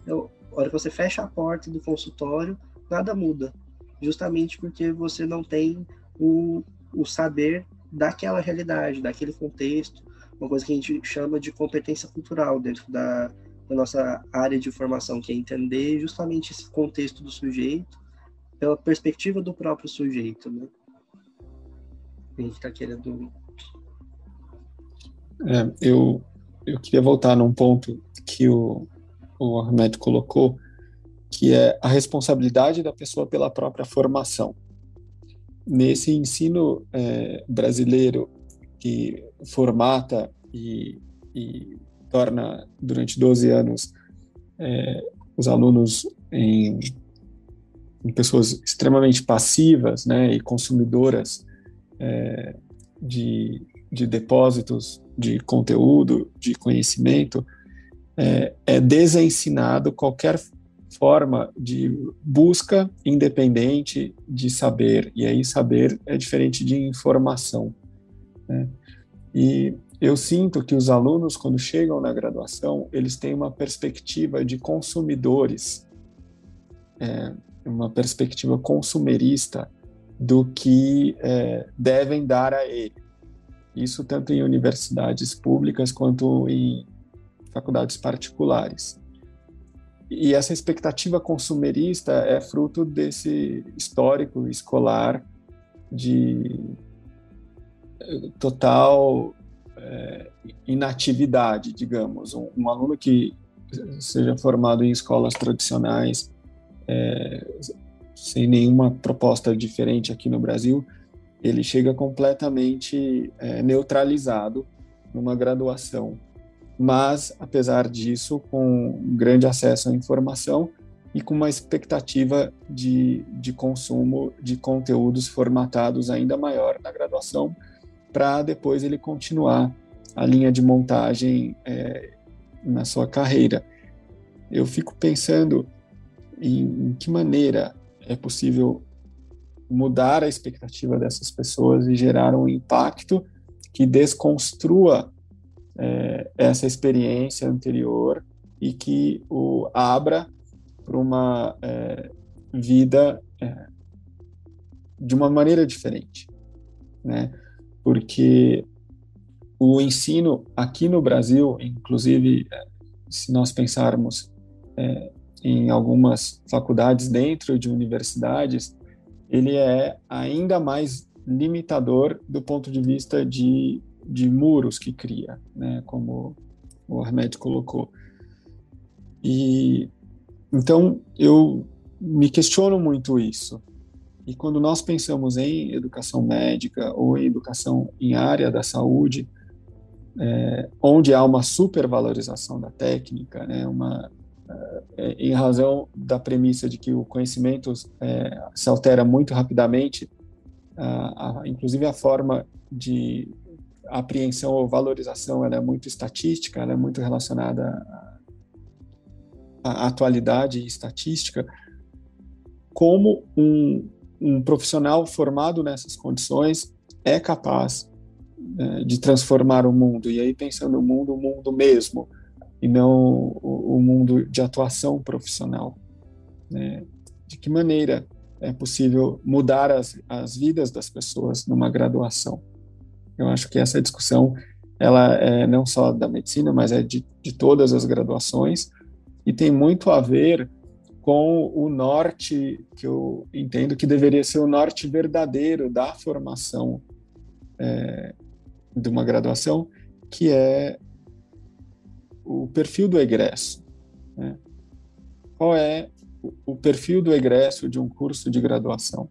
na hora que você fecha a porta do consultório, nada muda, justamente porque você não tem o saber daquela realidade, daquele contexto, uma coisa que a gente chama de competência cultural dentro da nossa área de formação, que é entender justamente esse contexto do sujeito pela perspectiva do próprio sujeito, né? A gente está querendo... Eu queria voltar num ponto que o Ahmed colocou, que é a responsabilidade da pessoa pela própria formação. Nesse ensino brasileiro que formata e torna durante 12 anos os alunos em pessoas extremamente passivas, né, e consumidoras de depósitos de conteúdo, de conhecimento, é desensinado qualquer forma de busca independente de saber, e aí saber é diferente de informação, né? E eu sinto que os alunos, quando chegam na graduação, eles têm uma perspectiva de consumidores, uma perspectiva consumerista do que devem dar a ele. Isso tanto em universidades públicas quanto em faculdades particulares. E essa expectativa consumerista é fruto desse histórico escolar de total inatividade, digamos. Um aluno que seja formado em escolas tradicionais, sem nenhuma proposta diferente aqui no Brasil, ele chega completamente neutralizado numa graduação. Mas, apesar disso, com um grande acesso à informação e com uma expectativa de consumo de conteúdos formatados ainda maior na graduação, para depois ele continuar a linha de montagem na sua carreira. Eu fico pensando em que maneira é possível mudar a expectativa dessas pessoas e gerar um impacto que desconstrua essa experiência anterior e que o abra para uma vida de uma maneira diferente, né? Porque o ensino aqui no Brasil, inclusive, se nós pensarmos em algumas faculdades dentro de universidades, ele é ainda mais limitador do ponto de vista de muros que cria, né, como o Ahmed colocou. E então eu me questiono muito isso. E quando nós pensamos em educação médica ou em educação em área da saúde, onde há uma supervalorização da técnica, né, em razão da premissa de que o conhecimento se altera muito rapidamente, inclusive a forma de apreensão ou valorização ela é muito estatística, ela é muito relacionada à atualidade e estatística. Como um profissional formado nessas condições é capaz de transformar o mundo, e aí pensando o mundo mesmo, e não o mundo de atuação profissional, né? De que maneira é possível mudar as vidas das pessoas numa graduação? Eu acho que essa discussão, ela é não só da medicina, mas é de todas as graduações, e tem muito a ver com o norte, que eu entendo que deveria ser o norte verdadeiro da formação de uma graduação, que é o perfil do egresso, né? Qual é o perfil do egresso de um curso de graduação?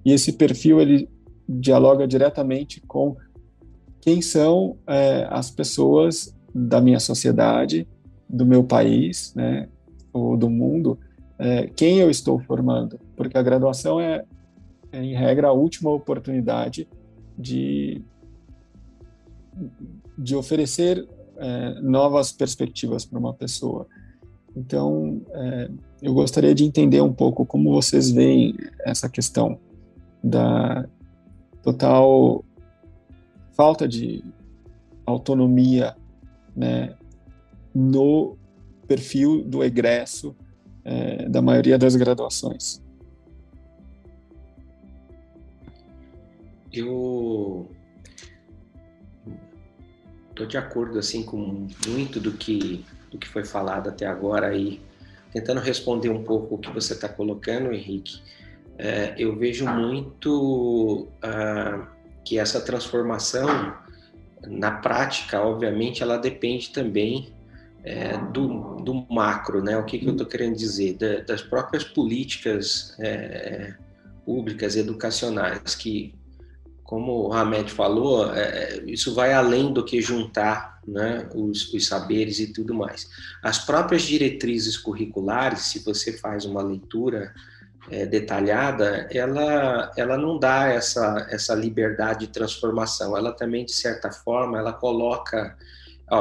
E esse perfil, ele dialoga diretamente com quem são as pessoas da minha sociedade, do meu país, né, ou do mundo, quem eu estou formando, porque a graduação é em regra, a última oportunidade de oferecer novas perspectivas para uma pessoa. Então, eu gostaria de entender um pouco como vocês veem essa questão da total falta de autonomia, né, no perfil do egresso da maioria das graduações. Eu estou de acordo assim com muito do que foi falado até agora aí, tentando responder um pouco o que você está colocando, Henrique. Eu vejo muito que essa transformação, na prática, obviamente, ela depende também do macro, né? O que eu estou querendo dizer? Das próprias políticas públicas, educacionais, que, como o Ahmed falou, isso vai além do que juntar, né, os saberes e tudo mais. As próprias diretrizes curriculares, se você faz uma leitura detalhada, ela não dá essa liberdade de transformação. Ela também, de certa forma, ela coloca,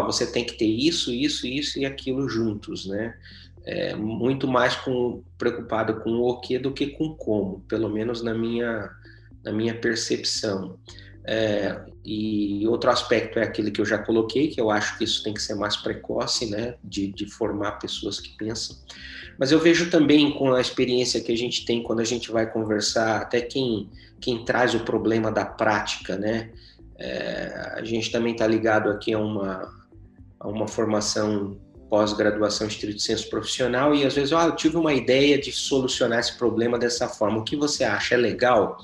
você tem que ter isso, isso, isso e aquilo juntos, né? Muito mais preocupado com o que do que com o como, pelo menos na minha percepção. E outro aspecto é aquele que eu já coloquei, que eu acho que isso tem que ser mais precoce, né, de formar pessoas que pensam. Mas eu vejo também, com a experiência que a gente tem quando a gente vai conversar, até quem traz o problema da prática, né, a gente também está ligado aqui a uma formação pós-graduação estrito sensu profissional, e às vezes, eu tive uma ideia de solucionar esse problema dessa forma. O que você acha? É legal?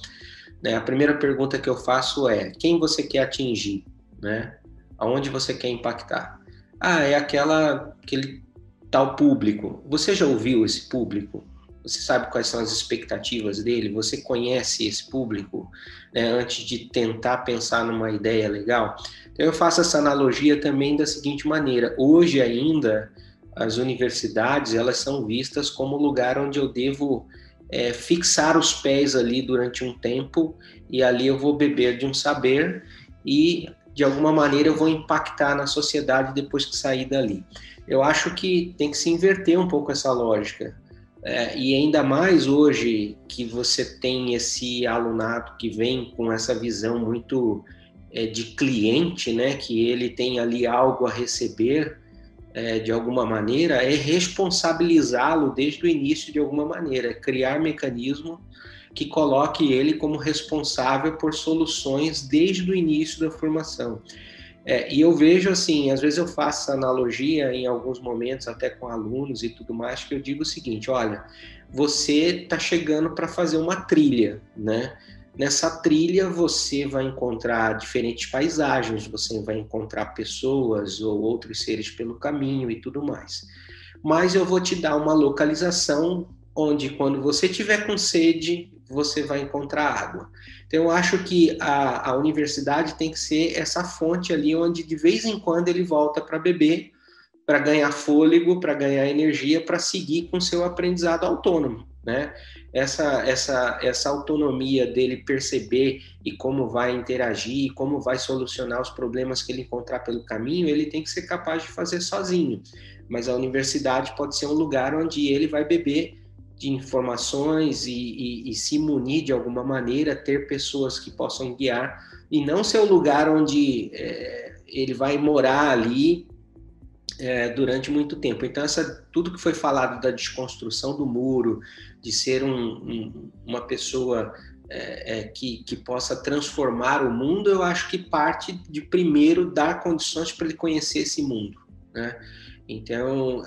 A primeira pergunta que eu faço é: quem você quer atingir, né? Aonde você quer impactar? É aquele tal público. Você já ouviu esse público? Você sabe quais são as expectativas dele? Você conhece esse público, né, antes de tentar pensar numa ideia legal? Então eu faço essa analogia também da seguinte maneira: hoje ainda as universidades, elas são vistas como o lugar onde eu devo fixar os pés ali durante um tempo, e ali eu vou beber de um saber, e de alguma maneira eu vou impactar na sociedade depois que sair dali. Eu acho que tem que se inverter um pouco essa lógica. E ainda mais hoje que você tem esse alunado que vem com essa visão muito de cliente, né, que ele tem ali algo a receber de alguma maneira, é responsabilizá-lo desde o início de alguma maneira, criar mecanismo que coloque ele como responsável por soluções desde o início da formação. E eu vejo assim, às vezes eu faço essa analogia em alguns momentos, até com alunos e tudo mais, que eu digo o seguinte: olha, você está chegando para fazer uma trilha, né? Nessa trilha você vai encontrar diferentes paisagens, você vai encontrar pessoas ou outros seres pelo caminho e tudo mais. Mas eu vou te dar uma localização onde, quando você tiver com sede, você vai encontrar água. Então, eu acho que a universidade tem que ser essa fonte ali onde, de vez em quando, ele volta para beber, para ganhar fôlego, para ganhar energia, para seguir com o seu aprendizado autônomo, né? Essa autonomia dele perceber e como vai interagir, como vai solucionar os problemas que ele encontrar pelo caminho, ele tem que ser capaz de fazer sozinho. Mas a universidade pode ser um lugar onde ele vai beber de informações e se munir de alguma maneira, ter pessoas que possam guiar, e não ser um lugar onde ele vai morar ali durante muito tempo. Então, tudo que foi falado da desconstrução do muro, de ser uma pessoa que possa transformar o mundo, eu acho que parte de primeiro dar condições para ele conhecer esse mundo, né? Então,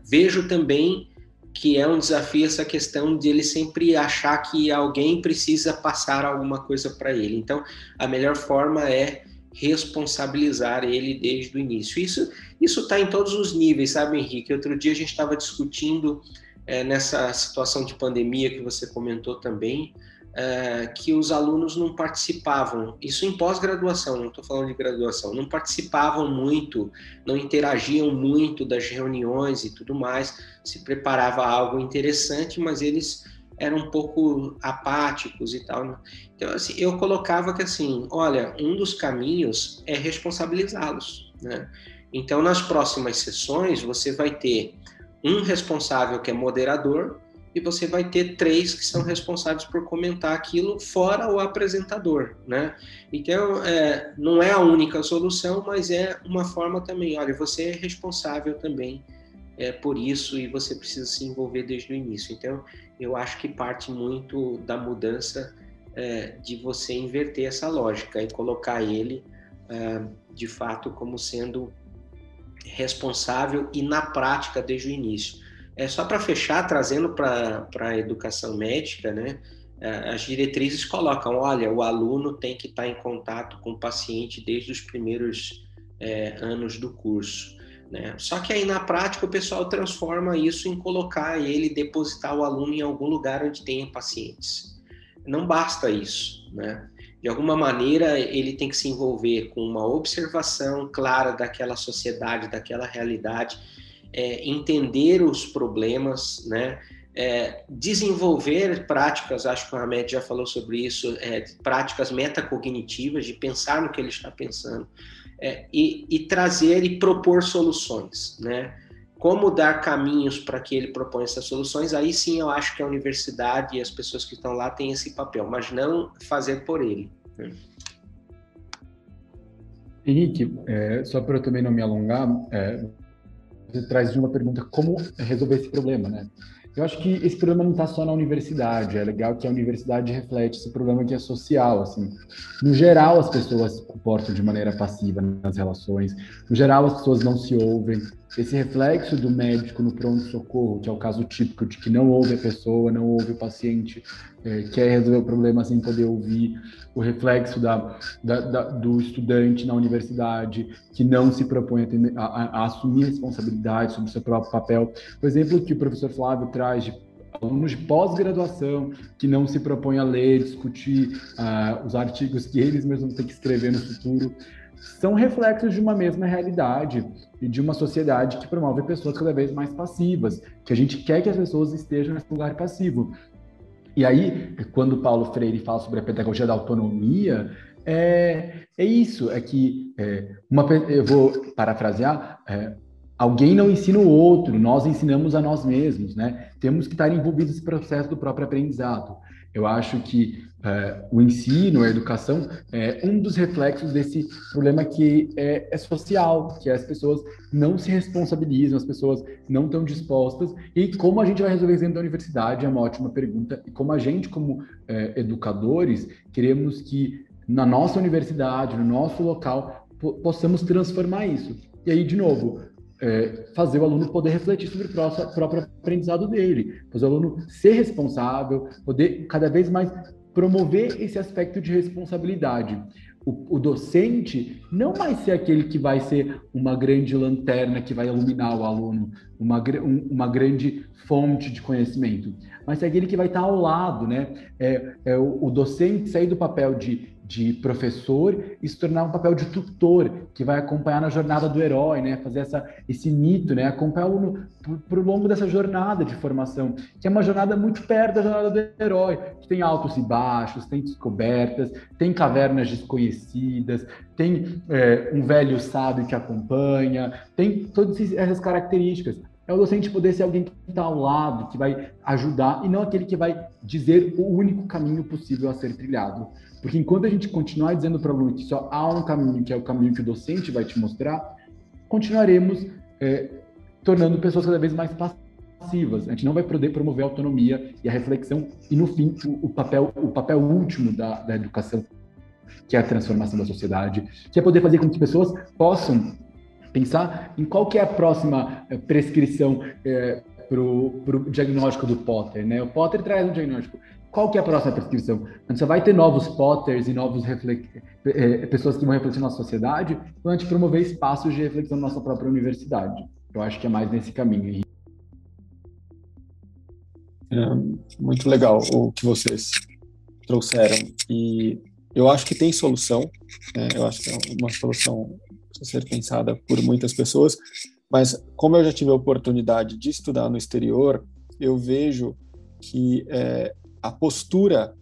vejo também que é um desafio essa questão de ele sempre achar que alguém precisa passar alguma coisa para ele. Então, a melhor forma é responsabilizar ele desde o início. Isso está em todos os níveis, sabe, Henrique? Outro dia a gente estava discutindo nessa situação de pandemia que você comentou também, que os alunos não participavam, isso em pós-graduação, não estou falando de graduação, não participavam muito, não interagiam muito das reuniões e tudo mais, se preparava algo interessante, mas eles eram um pouco apáticos e tal. Então, assim, eu colocava que, assim, olha, um dos caminhos é responsabilizá-los, né? Então, nas próximas sessões, você vai ter um responsável que é moderador, e você vai ter 3 que são responsáveis por comentar aquilo, fora o apresentador, né? Então, não é a única solução, mas é uma forma também. Olha, você é responsável também por isso e você precisa se envolver desde o início. Então, eu acho que parte muito da mudança de você inverter essa lógica e colocar ele, de fato, como sendo responsável e na prática desde o início. Só para fechar, trazendo para a educação médica, né, as diretrizes colocam, olha, o aluno tem que estar em contato com o paciente desde os primeiros anos do curso, né? Só que aí na prática o pessoal transforma isso em colocar ele, depositar o aluno em algum lugar onde tenha pacientes. Não basta isso, né? De alguma maneira ele tem que se envolver com uma observação clara daquela sociedade, daquela realidade, entender os problemas, né? Desenvolver práticas, acho que o Hamed já falou sobre isso, práticas metacognitivas, de pensar no que ele está pensando, e trazer e propor soluções, né? Como dar caminhos para que ele proponha essas soluções, aí sim eu acho que a universidade e as pessoas que estão lá têm esse papel, mas não fazer por ele, né? Henrique, só para eu também não me alongar, você traz uma pergunta, como resolver esse problema, né? Eu acho que esse problema não está só na universidade, é legal que a universidade reflete esse problema que é social, assim. No geral, as pessoas se comportam de maneira passiva nas relações, no geral, as pessoas não se ouvem. Esse reflexo do médico no pronto-socorro, que é o caso típico de que não ouve a pessoa, não ouve o paciente, quer resolver o problema sem poder ouvir, o reflexo do estudante na universidade, que não se propõe a assumir responsabilidade sobre o seu próprio papel. O exemplo que o professor Flávio traz de alunos de pós-graduação que não se propõem a ler, discutir os artigos que eles mesmos têm que escrever no futuro, são reflexos de uma mesma realidade e de uma sociedade que promove pessoas cada vez mais passivas, que a gente quer que as pessoas estejam nesse lugar passivo. E aí, quando o Paulo Freire fala sobre a pedagogia da autonomia, É isso, é que eu vou parafrasear, alguém não ensina o outro, nós ensinamos a nós mesmos, né? Temos que estar envolvidos nesse processo do próprio aprendizado. Eu acho que o ensino, a educação, é um dos reflexos desse problema que é social, que as pessoas não se responsabilizam, as pessoas não estão dispostas. E como a gente vai resolver isso dentro da universidade é uma ótima pergunta. E como a gente, como educadores, queremos que na nossa universidade, no nosso local, possamos transformar isso. E aí, de novo, fazer o aluno poder refletir sobre o próprio aprendizado dele, fazer o aluno ser responsável, poder cada vez mais promover esse aspecto de responsabilidade. O docente não vai ser aquele que vai ser uma grande lanterna que vai iluminar o aluno, uma grande fonte de conhecimento, mas é aquele que vai estar ao lado, né? O docente sair do papel de professor e se tornar um papel de tutor, que vai acompanhar na jornada do herói, né? Fazer esse mito, né? Acompanhar o aluno por longo dessa jornada de formação, que é uma jornada muito perto da jornada do herói, que tem altos e baixos, tem descobertas, tem cavernas desconhecidas, tem um velho sábio que acompanha, tem todas essas características. É o docente poder ser alguém que está ao lado, que vai ajudar, e não aquele que vai dizer o único caminho possível a ser trilhado. Porque enquanto a gente continuar dizendo para o aluno que só há um caminho, que é o caminho que o docente vai te mostrar, continuaremos tornando pessoas cada vez mais passivas. A gente não vai poder promover a autonomia e a reflexão, e no fim, o papel último da educação, que é a transformação da sociedade, que é poder fazer com que pessoas possam pensar em qual que é a próxima prescrição para o diagnóstico do Potter, né? O Potter traz um diagnóstico. Qual que é a próxima prescrição? A gente vai ter novos Potters e novos pessoas que vão refletir na nossa sociedade, quando a gente promover espaços de reflexão na nossa própria universidade. Eu acho que é mais nesse caminho. Muito legal o que vocês trouxeram. E eu acho que tem solução, né? Eu acho que é uma solução a ser pensada por muitas pessoas, mas como eu já tive a oportunidade de estudar no exterior, eu vejo que a postura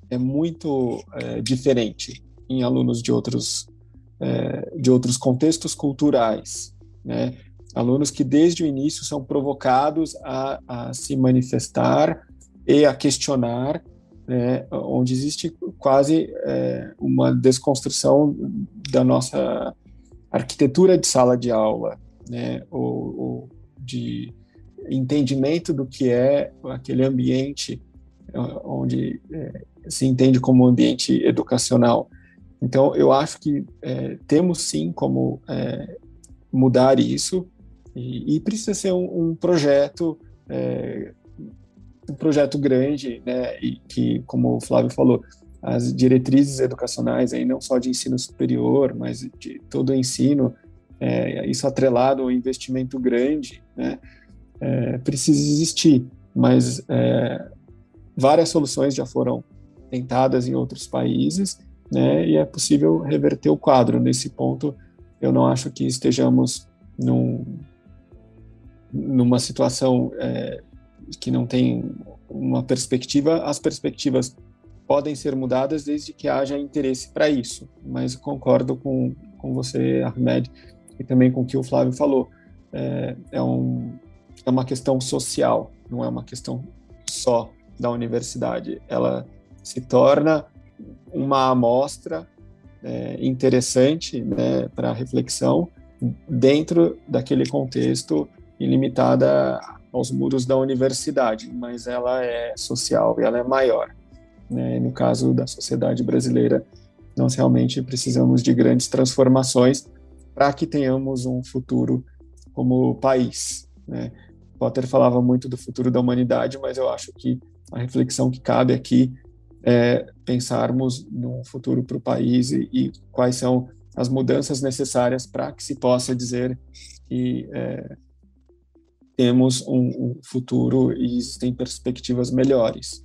é muito diferente em alunos de outros contextos culturais, né? Alunos que desde o início são provocados a se manifestar e a questionar, né? Onde existe quase uma desconstrução da nossa arquitetura de sala de aula, né? Ou de entendimento do que é aquele ambiente onde se entende como ambiente educacional. Então, eu acho que temos sim como mudar isso, e precisa ser um projeto grande, né? E que, como o Flávio falou, as diretrizes educacionais, aí não só de ensino superior, mas de todo o ensino, isso atrelado ao investimento grande, né? Precisa existir, mas várias soluções já foram tentadas em outros países, né? E é possível reverter o quadro. Nesse ponto, eu não acho que estejamos numa situação que não tem uma perspectiva. As perspectivas podem ser mudadas desde que haja interesse para isso, mas concordo com você, Ahmed, e também com o que o Flávio falou. É uma questão social, não é uma questão só da universidade. Ela se torna uma amostra interessante, né, para reflexão dentro daquele contexto e limitada aos muros da universidade, mas ela é social e ela é maior, né? No caso da sociedade brasileira, nós realmente precisamos de grandes transformações para que tenhamos um futuro como país, né? Potter falava muito do futuro da humanidade, mas eu acho que a reflexão que cabe aqui é pensarmos num futuro para o país e quais são as mudanças necessárias para que se possa dizer que temos um futuro e existem perspectivas melhores.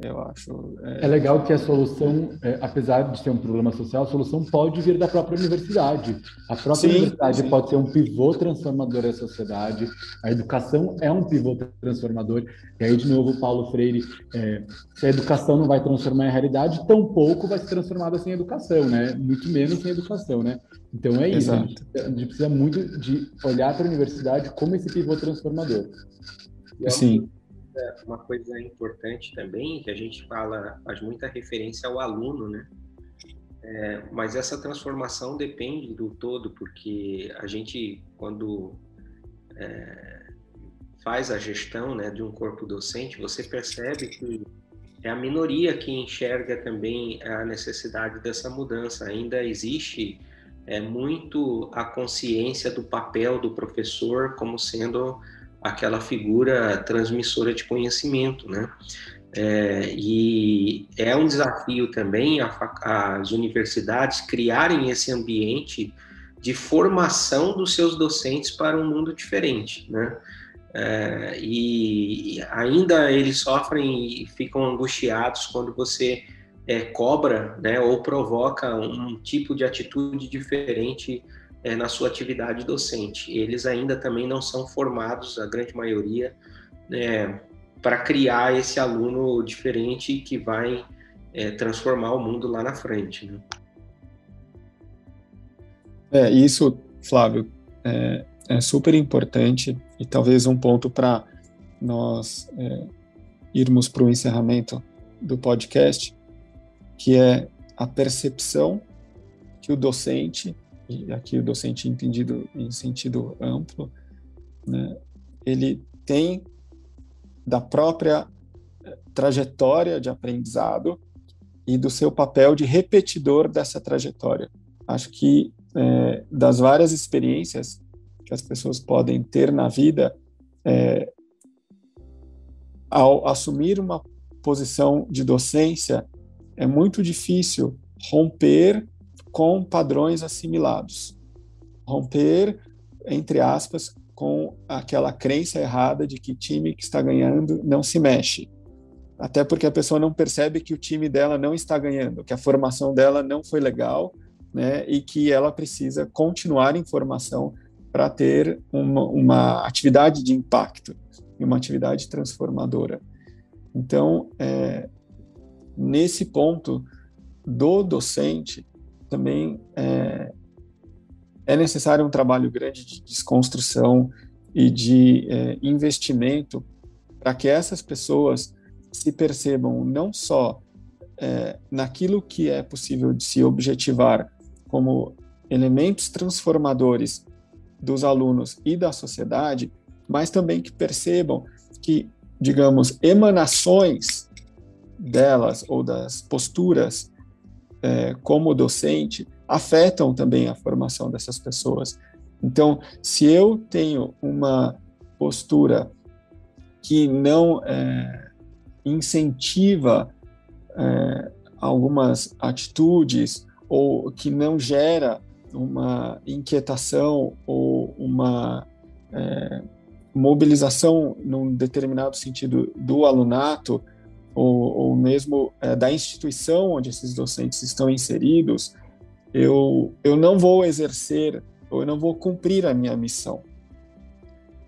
eu acho. É legal que a solução, apesar de ser um problema social, a solução pode vir da própria universidade. A própria universidade pode ser um pivô transformador da sociedade. A educação é um pivô transformador. E aí, de novo, Paulo Freire, se a educação não vai transformar a realidade, tampouco vai ser transformada sem educação, né? Muito menos sem educação, né? Então é isso. A gente precisa muito de olhar para a universidade como esse pivô transformador. Sim. Uma coisa importante também, que a gente faz muita referência ao aluno, né? Mas essa transformação depende do todo, porque a gente, quando faz a gestão, né, de um corpo docente, você percebe que é a minoria que enxerga também a necessidade dessa mudança. Ainda existe muito a consciência do papel do professor como sendo aquela figura transmissora de conhecimento, né? E é um desafio também as universidades criarem esse ambiente de formação dos seus docentes para um mundo diferente, né? E ainda eles sofrem e ficam angustiados quando você cobra, né, ou provoca um tipo de atitude diferente na sua atividade docente. Eles ainda também não são formados, a grande maioria, para criar esse aluno diferente que vai transformar o mundo lá na frente, né? Isso, Flávio, é super importante e talvez um ponto para nós irmos para o encerramento do podcast, que é a percepção que o docente, e aqui o docente entendido em sentido amplo, né, ele tem da própria trajetória de aprendizado e do seu papel de repetidor dessa trajetória. Acho que das várias experiências que as pessoas podem ter na vida, ao assumir uma posição de docência, é muito difícil romper com padrões assimilados. Romper, entre aspas, com aquela crença errada de que time que está ganhando não se mexe. Até porque a pessoa não percebe que o time dela não está ganhando, que a formação dela não foi legal, né, e que ela precisa continuar em formação para ter uma atividade de impacto e uma atividade transformadora. Então, nesse ponto do docente, também é necessário um trabalho grande de desconstrução e de investimento para que essas pessoas se percebam não só naquilo que é possível de se objetivar como elementos transformadores dos alunos e da sociedade, mas também que percebam que, digamos, emanações delas ou das posturas como docente afetam também a formação dessas pessoas. Então, se eu tenho uma postura que não incentiva algumas atitudes ou que não gera uma inquietação ou uma mobilização num determinado sentido do alunato ou mesmo da instituição onde esses docentes estão inseridos, eu não vou exercer ou eu não vou cumprir a minha missão.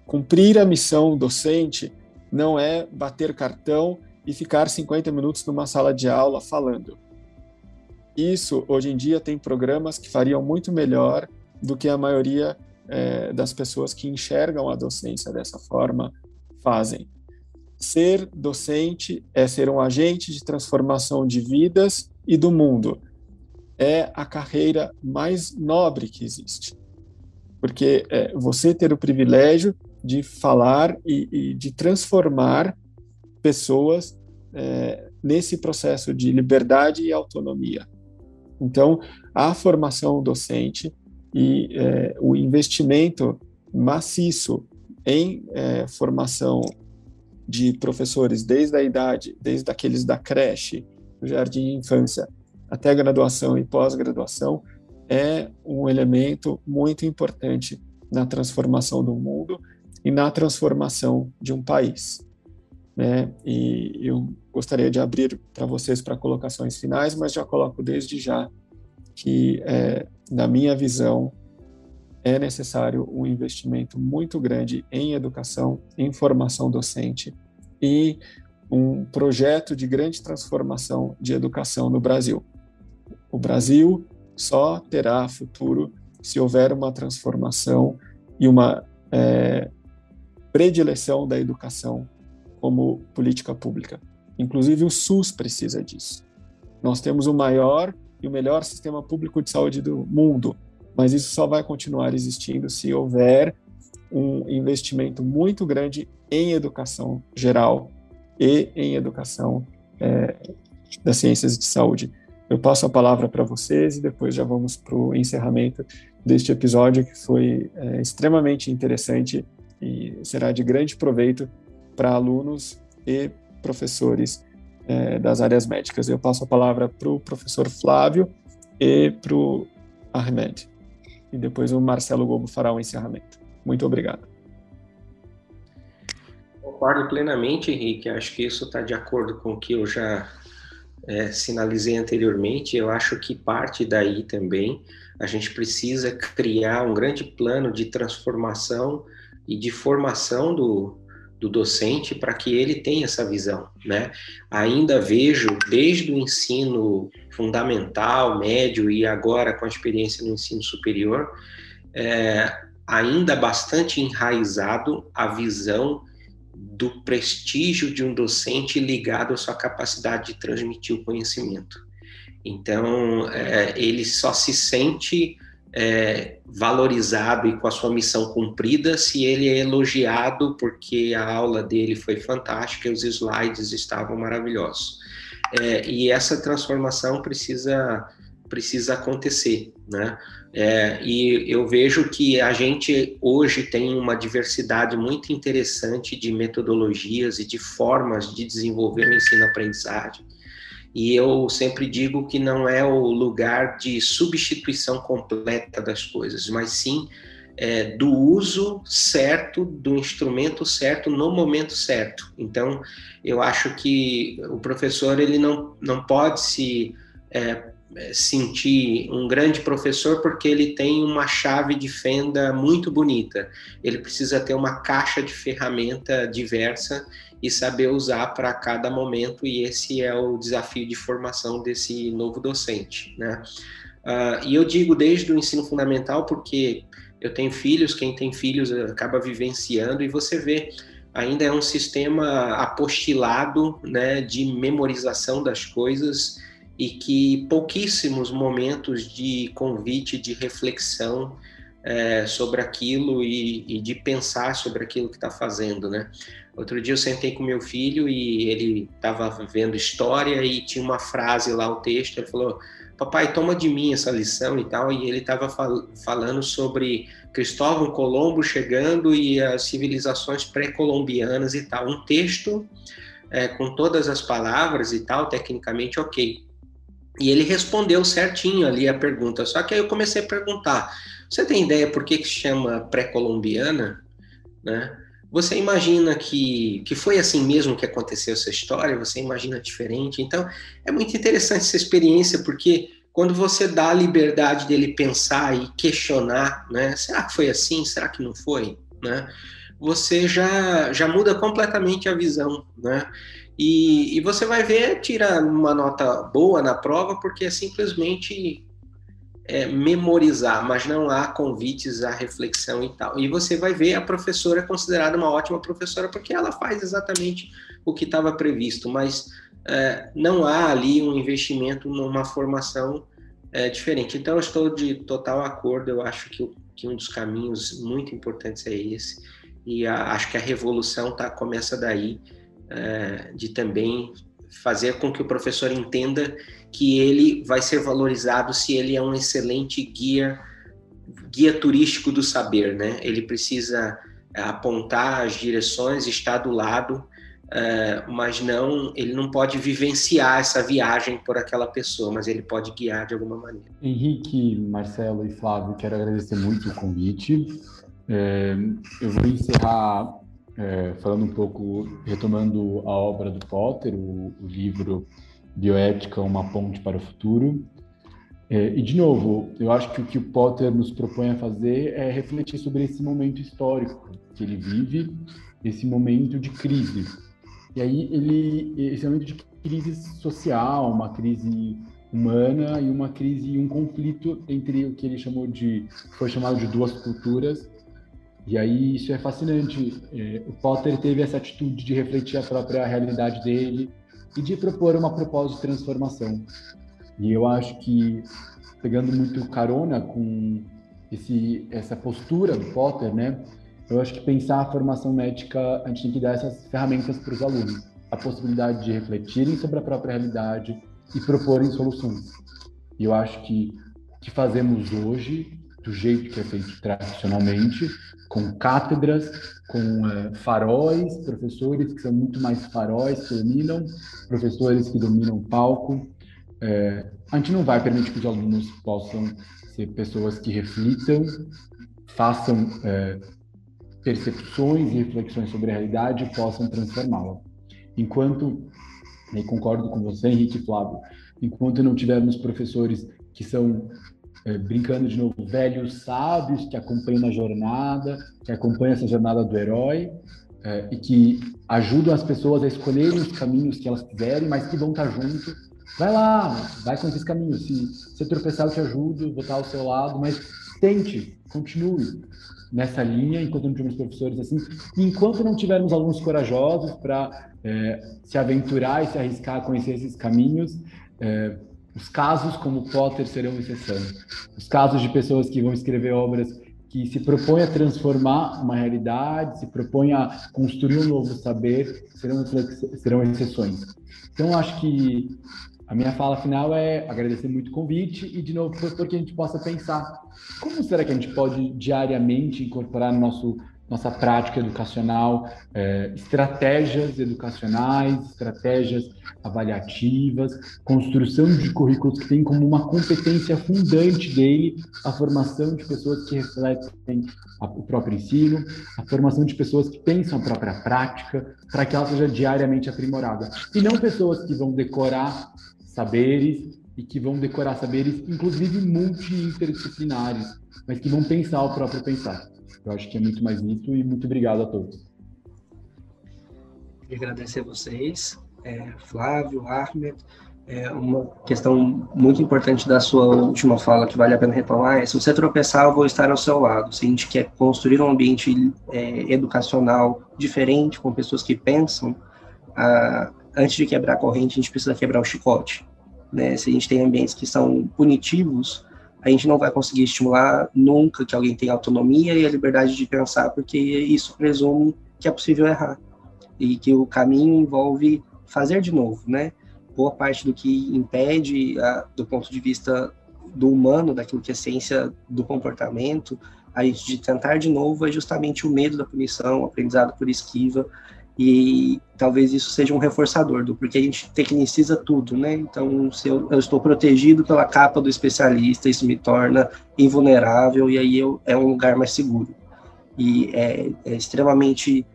Cumprir a missão docente não é bater cartão e ficar 50 minutos numa sala de aula falando. Isso, hoje em dia, tem programas que fariam muito melhor do que a maioria das pessoas que enxergam a docência dessa forma fazem. Ser docente é ser um agente de transformação de vidas e do mundo. É a carreira mais nobre que existe. Porque você ter o privilégio de falar e de transformar pessoas nesse processo de liberdade e autonomia. Então, a formação docente e o investimento maciço em formação de professores desde aqueles da creche, do jardim de infância, até graduação e pós-graduação, é um elemento muito importante na transformação do mundo e na transformação de um país. né? E eu gostaria de abrir para vocês para colocações finais, mas já coloco desde já que, na minha visão, é necessário um investimento muito grande em educação, em formação docente e um projeto de grande transformação de educação no Brasil. O Brasil só terá futuro se houver uma transformação e uma predileção da educação como política pública. Inclusive o SUS precisa disso. Nós temos o maior e o melhor sistema público de saúde do mundo, mas isso só vai continuar existindo se houver um investimento muito grande em educação geral e em educação das ciências de saúde. Eu passo a palavra para vocês e depois já vamos para o encerramento deste episódio, que foi extremamente interessante e será de grande proveito para alunos e professores das áreas médicas. Eu passo a palavra para o professor Flávio e para o Ahmed. E depois o Marcelo Gobo fará o encerramento. Muito obrigado. Concordo plenamente, Henrique. Acho que isso está de acordo com o que eu já sinalizei anteriormente. Eu acho que parte daí também a gente precisa criar um grande plano de transformação e de formação do docente para que ele tenha essa visão, né? Ainda vejo, desde o ensino fundamental, médio e agora com a experiência no ensino superior, ainda bastante enraizado a visão do prestígio de um docente ligado à sua capacidade de transmitir o conhecimento. Então, ele só se sente valorizado e com a sua missão cumprida se ele é elogiado porque a aula dele foi fantástica e os slides estavam maravilhosos. E essa transformação precisa acontecer, né? E eu vejo que a gente hoje tem uma diversidade muito interessante de metodologias e de formas de desenvolver o ensino-aprendizagem. E eu sempre digo que não é o lugar de substituição completa das coisas, mas sim do uso certo, do instrumento certo, no momento certo. Então, eu acho que o professor ele não pode se sentir um grande professor porque ele tem uma chave de fenda muito bonita. Ele precisa ter uma caixa de ferramenta diversa e saber usar para cada momento, e esse é o desafio de formação desse novo docente, né? E eu digo desde o ensino fundamental porque eu tenho filhos, quem tem filhos acaba vivenciando, e você vê, ainda é um sistema apostilado, né, de memorização das coisas, e que pouquíssimos momentos de convite, de reflexão sobre aquilo e de pensar sobre aquilo que está fazendo, né? Outro dia eu sentei com meu filho e ele estava vendo história e tinha uma frase lá, o texto, ele falou: papai, toma de mim essa lição e tal, e ele estava falando sobre Cristóvão Colombo chegando e as civilizações pré-colombianas e tal, um texto com todas as palavras e tal, tecnicamente ok. E ele respondeu certinho ali a pergunta, só que aí eu comecei a perguntar: você tem ideia por que se chama pré-colombiana, né? Você imagina que foi assim mesmo que aconteceu essa história? Você imagina diferente? Então, é muito interessante essa experiência, porque quando você dá a liberdade dele pensar e questionar, né? Será que foi assim? Será que não foi? Né? Você já muda completamente a visão, né? E você vai ver, tira uma nota boa na prova, porque é simplesmente memorizar, mas não há convites à reflexão e tal. E você vai ver a professora considerada uma ótima professora, porque ela faz exatamente o que estava previsto, mas não há ali um investimento numa formação diferente. Então, eu estou de total acordo, eu acho que um dos caminhos muito importantes é esse, e acho que a revolução começa daí, de também fazer com que o professor entenda que ele vai ser valorizado se ele é um excelente guia turístico do saber, né? Ele precisa apontar as direções, estar do lado, mas ele não pode vivenciar essa viagem por aquela pessoa, mas ele pode guiar de alguma maneira. Henrique, Marcelo e Flávio, quero agradecer muito o convite. Eu vou encerrar falando um pouco, retomando a obra do Potter, o livro Bioética, uma ponte para o futuro. E, de novo, eu acho que o que o Potter nos propõe a fazer é refletir sobre esse momento histórico que ele vive, esse momento de crise. E aí, esse momento de crise social, uma crise humana e uma crise e um conflito entre o que ele foi chamado de duas culturas. E aí isso é fascinante. O Potter teve essa atitude de refletir a própria realidade dele e de propor uma proposta de transformação. E eu acho que, pegando muito carona com essa postura do Potter, né, eu acho que pensar a formação médica, a gente tem que dar essas ferramentas para os alunos, a possibilidade de refletirem sobre a própria realidade e proporem soluções. E eu acho que o que fazemos hoje, do jeito que é feito tradicionalmente, com cátedras, com faróis, professores que são muito mais faróis que dominam, professores que dominam o palco, a gente não vai permitir que os alunos possam ser pessoas que reflitam, façam percepções e reflexões sobre a realidade e possam transformá-la. Enquanto, e concordo com você, Henrique e Flávio, enquanto não tivermos professores que são, brincando de novo, velhos sábios que acompanham a jornada, que acompanham essa jornada do herói, e que ajudam as pessoas a escolherem os caminhos que elas quiserem, mas que vão estar junto. Vai lá, vai com esses caminhos. Se você tropeçar, eu te ajudo, vou estar ao seu lado, mas tente, continue nessa linha, enquanto não tivermos professores assim. E enquanto não tivermos alunos corajosos para se aventurar e se arriscar a conhecer esses caminhos, os casos como Potter serão exceção. Os casos de pessoas que vão escrever obras que se propõem a transformar uma realidade, se propõem a construir um novo saber, serão exceções. Então, acho que a minha fala final é agradecer muito o convite e, de novo, porque a gente possa pensar como será que a gente pode diariamente incorporar no nossa prática educacional estratégias educacionais, estratégias avaliativas, construção de currículos que tem como uma competência fundante dele a formação de pessoas que refletem o próprio ensino, a formação de pessoas que pensam a própria prática, para que ela seja diariamente aprimorada. E não pessoas que vão decorar saberes e que vão decorar saberes, inclusive multi-interdisciplinares, mas que vão pensar o próprio pensar. Eu acho que é muito mais isso e muito obrigado a todos. Queria agradecer a vocês, Flávio, Ahmed. Uma questão muito importante da sua última fala que vale a pena retomar é: se você tropeçar, eu vou estar ao seu lado. Se a gente quer construir um ambiente educacional diferente, com pessoas que pensam, antes de quebrar a corrente, a gente precisa quebrar o chicote, né? Se a gente tem ambientes que são punitivos, a gente não vai conseguir estimular nunca que alguém tenha autonomia e a liberdade de pensar, porque isso presume que é possível errar e que o caminho envolve fazer de novo, né? Boa parte do que impede, do ponto de vista do humano, daquilo que é ciência do comportamento, a gente de tentar de novo é justamente o medo da punição, o aprendizado por esquiva, e talvez isso seja um reforçador porque a gente tecniciza tudo, né? Então, se eu estou protegido pela capa do especialista, isso me torna invulnerável e aí é um lugar mais seguro. E é extremamente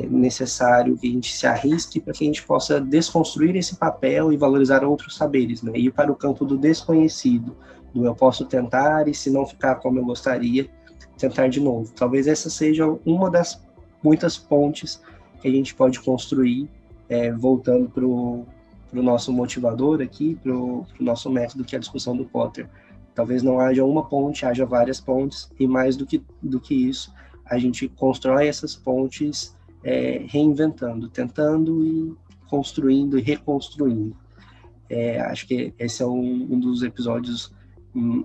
necessário que a gente se arrisque para que a gente possa desconstruir esse papel e valorizar outros saberes, né? Ir para o campo do desconhecido, do eu posso tentar e se não ficar como eu gostaria, tentar de novo. Talvez essa seja uma das muitas pontes que a gente pode construir, voltando para o nosso motivador aqui, para o nosso método, que é a discussão do Potter. Talvez não haja uma ponte, haja várias pontes, e mais do que isso, a gente constrói essas pontes reinventando, tentando e construindo e reconstruindo. Acho que esse é um dos episódios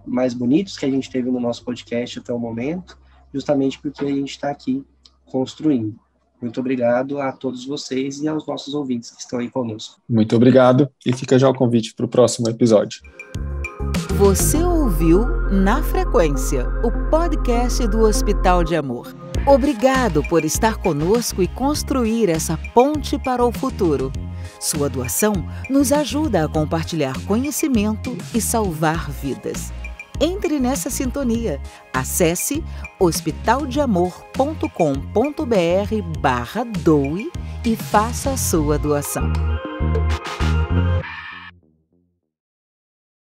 mais bonitos que a gente teve no nosso podcast até o momento, justamente porque a gente está aqui construindo. Muito obrigado a todos vocês e aos nossos ouvintes que estão aí conosco. Muito obrigado e fica já o convite para o próximo episódio. Você ouviu Na Frequência, o podcast do Hospital de Amor. Obrigado por estar conosco e construir essa ponte para o futuro. Sua doação nos ajuda a compartilhar conhecimento e salvar vidas. Entre nessa sintonia. Acesse hospitaldeamor.com.br/doe e faça a sua doação.